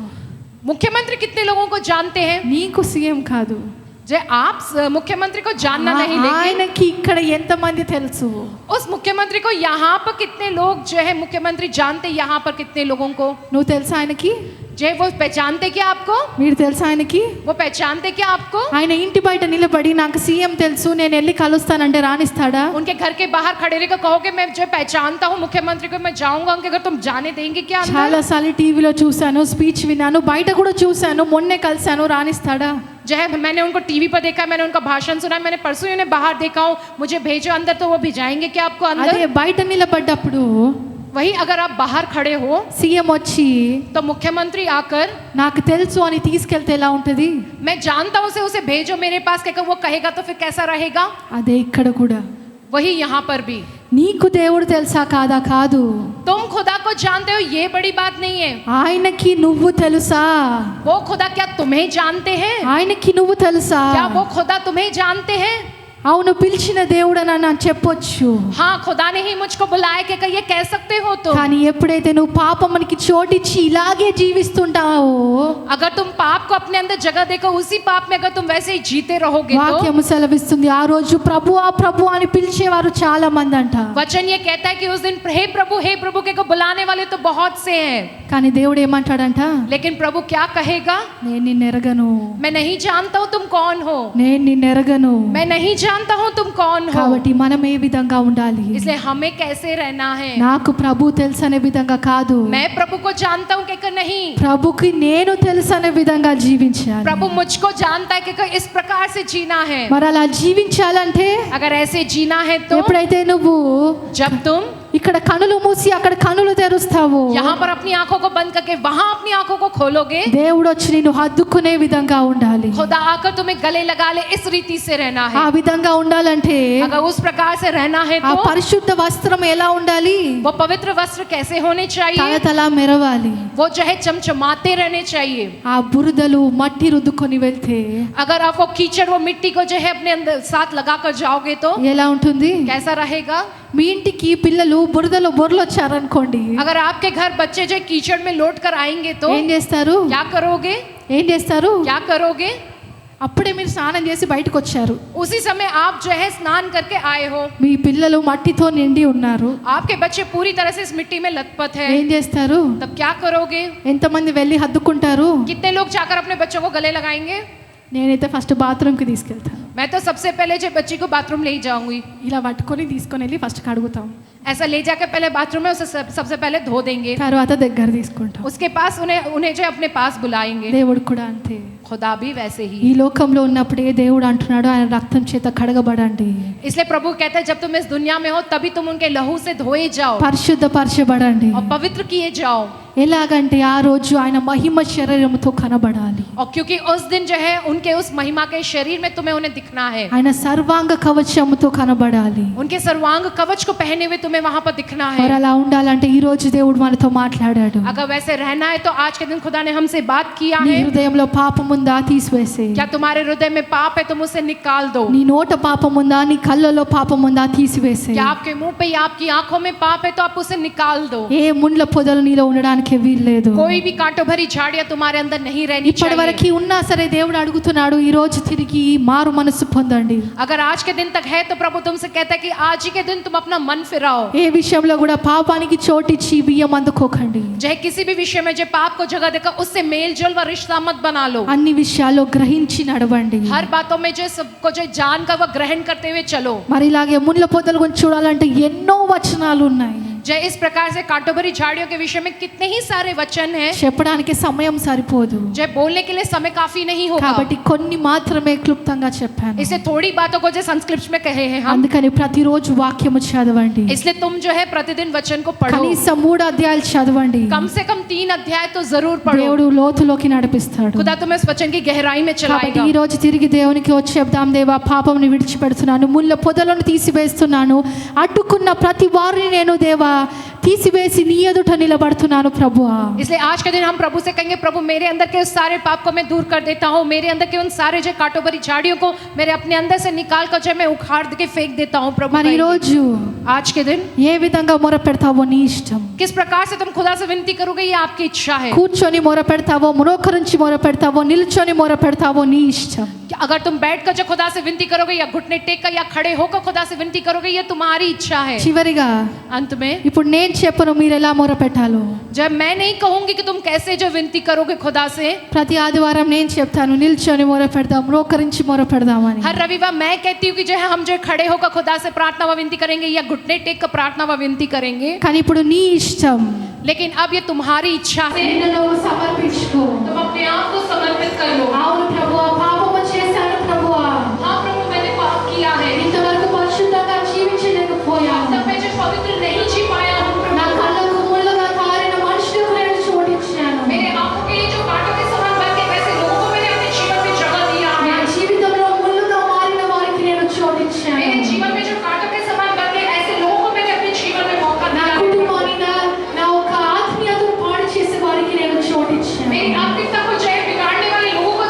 मुख्यमंत्री कितने लोगों को जानते हैं? నీకు సీఎం కాదు, जो आप मुख्यमंत्री को जानना नहीं, लेकिन ఆయనకి ఇక్కడ ఎంతమంది తెలుసు? उस मुख्यमंत्री को यहाँ पर कितने लोग जो है मुख्यमंत्री जानते हैं, यहाँ पर कितने लोगों को నువ్వు తెలుసా ఆయనకి? जो है वो पहचानते क्या आपको? మీరు తెలుసా ఆయనకి? वो पहचानते क्या आपको? ఆయన ఇంటి బయట నిలబడి నాకు సీఎం తెలుసు నేను వెళ్ళి కలుస్తానంటే రానిస్తాడా? उनके घर के बाहर खड़े रहकर कहोगे मैं जो पहचानता हूँ मुख्यमंत्री को, मैं जाऊंगा उनके घर, तुम जाने देंगे क्या अंदर? చాలా సార్లు టీవీలో చూశాను, స్పీచ్ విన్నాను, బయట కూడా చూశాను, మొన్నే కలిశాను, రానిస్తాడా? जो है मैंने उनको टीवी पर देखा, मैंने उनका भाषण सुना, मैंने परसों ही उन्हें बाहर देखा हूँ, मुझे भेजो अंदर, तो वो भिजाएंगे क्या आपको అదే अंदर? బయట నిలబడ్డప్పుడు वही अगर आप बाहर खड़े हो సీఎం వచ్చి तो मुख्यमंत्री आकर నాకు తెలుసు అని తీసుకెళ్తే ఎలా ఉంటది? मैं जानता हूँ उसे भेजो मेरे पास कहकर वो कहेगा तो फिर कैसा रहेगा? అదే ఇక్కడ కూడా वही यहाँ पर भी. నీకు దేవుడు తెలుసా కాదా? కాదు, तुम खुदा को जानते हो ये बड़ी बात नहीं है, ఆయనకి నువ్వు తెలుసా? वो खुदा क्या तुम्हें तुम्हें जानते हैं? ఆయనకి నువ్వు తెలుసా? क्या वो खुदा तुम्हें जानते हैं? అవును, పిలిచిన దేవుడని అని చెప్పొచ్చు. हाँ, खुदा ने ही मुझको बुलाया कि ये कह सकते हो तुम. కానీ ఎప్పుడైతే నువ్వు పాపమునికి చోటిచ్చి ఇలాగే జీవిస్తుంటావో, अगर तुम पाप को अपने अंदर जगह देकर उसी पाप में अगर तुम वैसे ही जीते रहोगे तो వాక్యము సెలవిస్తుంది ఆ రోజు ప్రభువా ప్రభు అని పిలిచేవారు చాలా మంది అంట. वचन ये कहता है कि उस दिन हे प्रभु के को बुलाने वाले तो बहुत से हैं. కానీ దేవుడు ఏమంటాడంట? लेकिन प्रभु क्या कहेगा? నేను నిన్ను ఎరగను, मैं नहीं जानता हूँ तुम कौन हो. నేను నిన్ను ఎరగను. मैं नहीं जानता हूँ तुम कौन हो. కాబట్టి మనం ఏ విధంగా ఉండాలి? इसलिए हमें कैसे रहना है? నాకు ప్రభు తెలుసనే విధంగా కాదు, मैं प्रभु को जानता हूँ कि नहीं. ప్రభుకి నేను తెలుసనే విధంగా జీవించాలి. प्रभु मुझको जानता है कि इस प्रकार से जीना है. మరి అలా జీవించాలంటే अगर ऐसे जीना है तो ఎప్పుడైతే నువ్వు जब तुम ఇక్కడ కనులు మూసి అక్కడ కనులు తెరుస్తావు, यहाँ पर अपनी आंखों को बंद करके वहां अपनी आंखों को खोलोगे, దేవుడు వచ్చి నిన్ను హత్తుకునే విధంగా ఉండాలి. खुदा आकर तुम्हें गले लगा ले. इस रीति से रहना ఆ है. విధంగా ఉండాలంటే अगर उस प्रकार से रहना है ఆ तो పరిశుద్ధ వస్త్రం ఎలా ఉండాలి? वो पवित्र वस्त्र कैसे होने चाहिए? తలతలా మెరవాలి. वो जो है चमचमाते रहने चाहिए. ఆ బురదలు మట్టి రుద్దుకొని వెళ్తే अगर आप वो कीचड़ वो मिट्टी को जो है अपने अंदर साथ लगा कर जाओगे तो ఎలా ఉంటుంది? कैसा रहेगा? మీ ఇంటికి పిల్లలు బురదలో బొర్లొచ్చారనుకోండి, अगर आपके घर बच्चे जो कीचड़ में लौट कर आएंगे तो ఏం చేస్తారు? क्या करोगे? ఏం చేస్తారు? क्या करोगे? అప్పుడే మీరు స్నానం చేసి బయటకు వచ్చారు, उसी समय आप जो है स्नान करके आए हो, మీ పిల్లలు మట్టితో నిండి ఉన్నారు, आपके बच्चे पूरी तरह से इस मिट्टी में लथपथ है, ఏం చేస్తారు? तब क्या करोगे? ఎంతమంది వెళ్ళి హద్దుకుంటారు? कितने लोग जाकर अपने बच्चों को गले लगाएंगे? నేనైతే ఫస్ట్ బాత్రూమ్కి తీసుకెళ్తాను. मैं तो सबसे पहले जो बच्ची को बाथरूम ले ही जाऊंगी. ఇలా పట్టుకొని తీసుకొని వెళ్ళి ఫస్ట్ కడుగుతాం, ऐसा ले जाकर पहले बाथरूम में उसे सबसे पहले धो देंगे. తర్వాత దగ్గర తీసుకుంటాం. उसके पास उन्हें जो अपने पास बुलाएंगे. దేవుడు కూడా అంతే. खुदा भी वैसे ही. ఈ లోకంలో ఉన్నప్పుడే దేవుడు అంటున్నాడు ఆయన రక్తం చేత కడగబడండి, इसलिए प्रभु कहता है जब तुम इस दुनिया में हो तभी तुम उनके लहू से धोए जाओ పరిశుద్ధపరచబడండి. और पवित्र किए जाओ. ఎలాగంటే ఆ రోజు ఆయన మహిమ శరీరముతో కనబడాలి. और क्योंकि उस दिन जो है उनके उस महिमा के शरीर में तुम्हें उन्हें दिखना है. ఆయన సర్వాంగ కవచముతో కనబడాలి. उनके सर्वांग कवच को पहने हुए तुम्हें वहां पर दिखना మరి है. అలా ఉండాలంటే ఈ రోజు దేవుడు మనతో మాట్లాడాడు. अगर वैसे रहना है तो आज के दिन खुदा ने हमसे बात किया నీ है. హృదయంలో పాపం ఉందా? తీసివేసే. क्या तुम्हारे हृदय में पाप है? तुम उसे निकाल दो. నీ నోట పాపం ఉందా? నీ కళ్ళలో పాపం ఉందా? తీసివేసే. क्या आपके मुंह पे या आपकी आंखों में पाप है तो आप उसे निकाल दो. ఏ ముండ్ల పొదలు నీలో ఉండడానికి వీల్లేదు. कोई भी कांटों भरी झाड़ियां तुम्हारे अंदर नहीं रहनी ఇప్పటి వరకు चाहिए. ఉన్నా సరే దేవుడు అడుగుతున్నాడు ఈ రోజు తిరిగి మారు మనసు పొందండి. अगर आज के दिन तक है तो प्रभु तुमसे कहता है कि आज ही के दिन तुम अपना मन फिराओ. ఏ విషయంలో కూడా పాపానికి చోటిచ్చి బియ్యం అందుకోకండి. चाहे किसी भी विषय में जो पाप को जगह देकर उससे मेल जोल व रिश्ता मत बना लो. అన్ని విషయాల్లో గ్రహించి నడవండి. हर बातों में जो सबको जो जान का वह ग्रहण करते हुए चलो. మరి ఇలాగే ముళ్ళ పొదల గురించి చూడాలంటే ఎన్నో వచనాలు ఉన్నాయి. जय इस प्रकार से कांटों भरी झाड़ियों के विषय में कितने ही सारे वचन हैं. చెప్పడానికి సమయం సరిపోదు, जय बोलने के लिए समय काफी नहीं होगा. కాబట్టి కొన్ని మాత్రమే క్లుప్తంగా చెప్పాను. इसलिए थोड़ी बातों को जो संस्कृत में कहे हैं हम, అందుకని ప్రతిరోజు వాక్యము చదవండి. इसलिए तुम जो है प्रतिदिन वचन को पढ़ो. కనీసం 3 అధ్యాయాలు చదవండి. कम से कम 3 अध्याय तो जरूर पढ़ो. దేవుడు లోతులోకి నడిపిస్తాడు. खुदा तुम्हें इस वचन की गहराई में కాబట్టి चलाएगा. ఈ రోజు తిరిగి దేవునికి వచ్చి చెప్దాం, దేవా పాపంని విడిచిపెడుతున్నాను, ముళ్ళ పొదలను తీసివేస్తున్నాను, అడ్డుకున్న ప్రతి వారిని నేను దేవా తీసివేసి నీ ఎదుట నిలబడుతున్నాను ప్రభువా. इसलिए आज के दिन हम प्रभु से कहेंगे, प्रभु मेरे अंदर के उस सारे पाप को मैं दूर कर देता हूँ. मेरे अंदर के उन सारे जो कांटों भरी झाड़ियों को मेरे अपने अंदर से निकाल कर जो मैं उखाड़ के फेंक देता हूँ. प्रभु మరి ఈ कहेंगे. రోజు आज के दिन ఏ విధంగా మొర పెడతావో నీ ఇష్టం. किस प्रकार से तुम खुदा से विनती करोगे ये आपकी इच्छा है. కూర్చొని మొర పెడతావో, మోకరించి మొర పెడతావో, నిల్చొని మొర పెడతావో నీ ఇష్టం. अगर तुम बैठकर जो खुदा से विनती करोगे या घुटने टेक कर या खड़े होकर खुदा से विनती करोगे ये तुम्हारी इच्छा है. చివరిగా अंत में ఇప్పుడు నేను చెప్పను మీరు ఎలా మొర పెట్టాలో. जब मैं नहीं कहूंगी कि तुम कैसे जो विनती करोगे खुदा से, ప్రతి ఆదివారం నేను చెప్తాను నిల్చొని మొర పెడదాం, మోకరించి మొర పెడదామని. हर रविवार मैं कहती हूँ कि जो है हम जो खड़े होकर खुदा से प्रार्थना व विनती करेंगे या घुटने टेक कर प्रार्थना व विनती करेंगे. కానీ ఇప్పుడు నీ ఇష్టం. लेकिन अब ये तुम्हारी इच्छा है. సమర్పించుకో. तुम अपने आप को समर्पित कर लो. అవును ప్రభువా, పాపము చేశాను ప్రభువా, हाँ प्रभु मैंने पाप किया है. ఇంతవరకు పరిశుద్ధంగా జీవించలేకపోయాను, तब मैं जो पवित्र नहीं जी पाया हूँ నా प्रभु. కళ్ళకు ముళ్ళుగా కారిన మనుషులకు నేను చోటిచ్చాను, मेरे आंखों के लिए जो कांटों के समान बन के वैसे लोगों को मैंने अपने जीवन में जगह दिया నా है. జీవితంలో ముళ్ళుగా మారిన వారికి నేను చోటిచ్చాను, मेरे जीवन में जो कांटों के समान बन के ऐसे लोगों को मैंने अपने जीवन में मौका నా दिया है. కుటుంబాన్ని నా ఒక ఆత్మీయతను పాడు చేసే వారికి నేను చోటిచ్చాను. मेरी आत्मिकता को जो है बिगाड़ने वाले लोगों को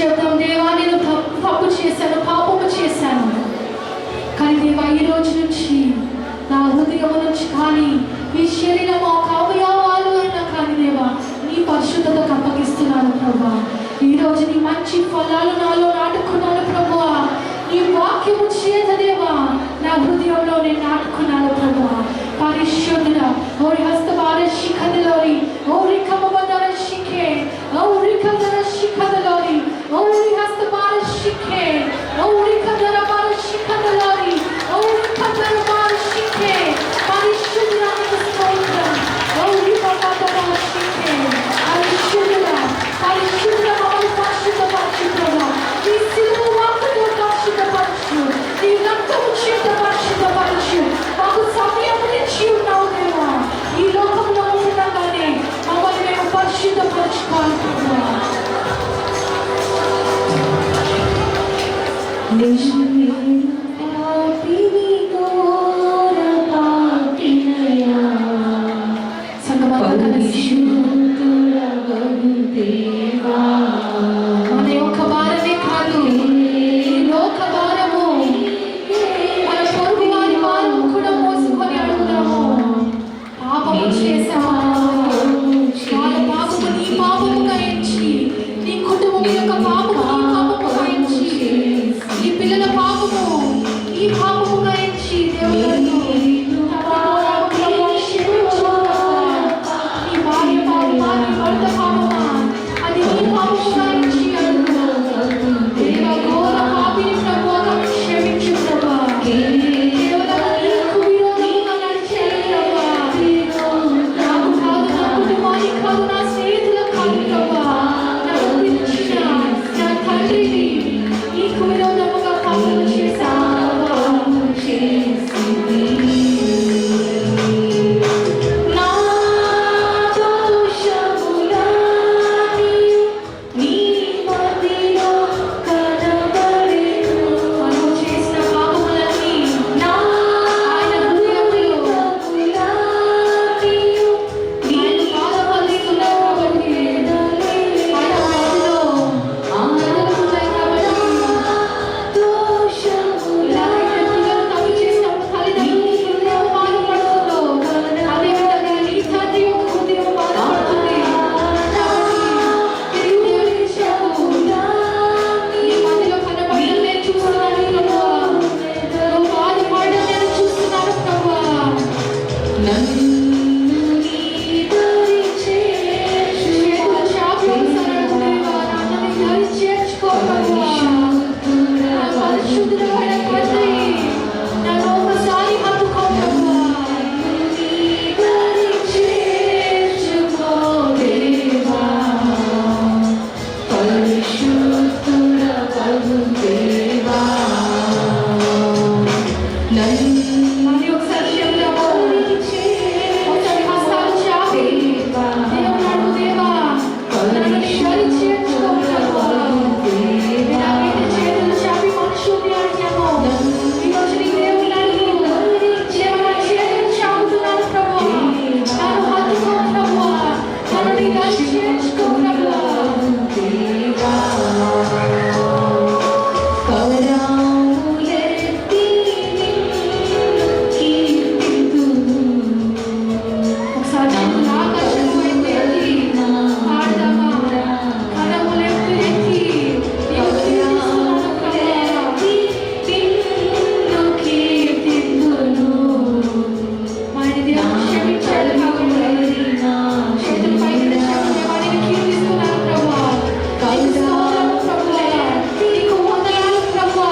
చెప్తాం, దేవా నేను తప్పు చేశాను, పాపము చేశాను, కానీ దేవా ఈ రోజు నుంచి నా హృదయం నుంచి కానీ ఈ శరీరం అవయవాలు అయినా కానీ దేవా నీ పరిశుద్ధతకు అప్పగిస్తున్నాను ప్రభా. ఈరోజు నీ మంచి ఫలాలు నాలో నాటుకున్నాను ప్రభువా. నీ వాక్యము చేత దేవా నా హృదయంలో నేను నాటుకున్నాను ప్రభువా. పరిశుద్ధుడా ఓరి హస్తవార శిఖదలోని ఓరి కమబదర శిఖే ఓరి కదర శిఖదలోని ఓరి హస్తవార శిఖే ఓరి కదర వార శిఖదలోని ఓరి కదర వార శిఖే. పరిశుద్ధుడానికి స్తోత్రం. ఓరి కదర శిఖే పరిశుద్ధుడా పరిశుద్ధుడా మమ్మల్ని పరిశుద్ధపరచు ప్రభువా. నీ సిలువ వాక్కుతో పరిశుద్ధపరచు, నీ రక్తము చేత పరిశుద్ధపరచు. మాకు సమయం ఇచ్చి ఉన్నావు దేవా. ఈ లోకంలో ఉండగానే మమ్మల్ని మేము పరిశుద్ధపరచుకోవాలి ప్రభువా. మన యొక్క భారమే కాదు, ఈ లోక భారము మన పొరుగు వారి భారము కూడా మోసుకొని అడుగుదాము. పాపము చేశామా, వాళ్ళ పాపము నీ పాపముగా ఎంచి, నీ కుటుంబం యొక్క పాపము నీ పాపముగా ఎంచి, నీ పిల్లల పాపము ఈ పాపముగా ఎంచి దేవుడు నీ భార్య పాపమా, నీ భర్త పాపమా, అది నీ పాపముగా ఎంచి అడుగు. దేవ ఘోర పాపిని ప్రభువుగా క్షమించు ప్రభువా. కేవలం నీకు విరోధంగా నడిచాను ప్రభువా. నాకు కాదు, నా కుటుంబానికి కాదు, నా స్నేహితులకు కాదు ప్రభువా. నాకు పిలిచిన నా తండ్రిని నీకు విరోధముగా పాపము చేశాను ప్రభువా. నా దోషములన్నీ నీ మదిలో కనబడెను. మనము చేసిన పాపములన్నీ ఆయన హృదయములో ఆయన బాధపడుతున్నాడు కాబట్టి ఆయన మనసులో ఆనందమున్నాయి కాబట్టి ఎలాగైతే పిల్లలు తప్పు చేసినప్పుడు తల్లిదండ్రుల హృదయం బాధపడుతుందో అదేవిధంగా నీ తండ్రి యొక్క హృదయం బాధపడుతుంది. కాబట్టి తిరిగి దేవునికి చెప్పు, నీ మధ్యలో కనబడడం నేను చూస్తున్నాను ప్రభువా. నువ్వు బాధపడడం నేను చూస్తున్నాను ప్రభువా. చేతులు చాపి ఒకసారి అడుగు దేవా, నన్ను నీ దరి చేర్చుకో ప్రభువా. నా పరిశుద్ధుడైన తండ్రి, నన్ను ఒకసారి హత్తుకో ప్రభువా. మరి ఒకసారి చెప్దాము. ఒకసారి హస్తాలు చాపి దేవుని అడుగు దేవా, నన్ను నీ దరి చేర్చుకో ప్రభువా. ఎలాగైతే చేతులు చాపి మనుషుల్ని అడిగామో, ఈరోజు నీ దేవుని అడుగు. దేవా, చేతులు చాపుతున్నాను ప్రభువా. నన్ను హత్తుకో ప్రభువా. నన్ను నీ దరి చేర్చుకో ప్రభువా. ఒకసారి చేతులు ఆకాశం వైపు ఎత్తి పాడదామా? కరములెత్తి ఎత్తి నీవు కీర్తిస్తున్నాను ప్రభువా. మా ఆయన దేవుడు క్షమించాడు కాబట్టి చేతులు పైకి తెచ్చాడు దేవా, నేను కీర్తిస్తున్నాను ప్రభువా. నీకు స్తోత్రము ప్రభువా. నీకు వందనాలు ప్రభువా.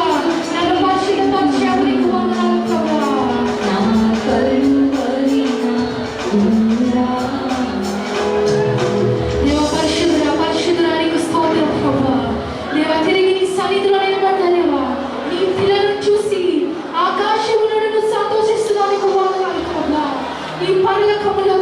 నన్ను పరిశుద్ధపరిచావు, నీకు వందనాలు ప్రభువా. దేవ పరిశుద్ధుడా పరిశుద్ధుడా నీకు స్తోత్రం ప్రభువా. దేవ తిరిగి నీ సన్నిధిలో నిలబడ్డా దేవా, నీ పిల్లలను చూసి ఆకాశములో నన్ను సంతోషిస్తున్నాను నీకు వందనాలు ప్రభువా. నీ పరలోకములో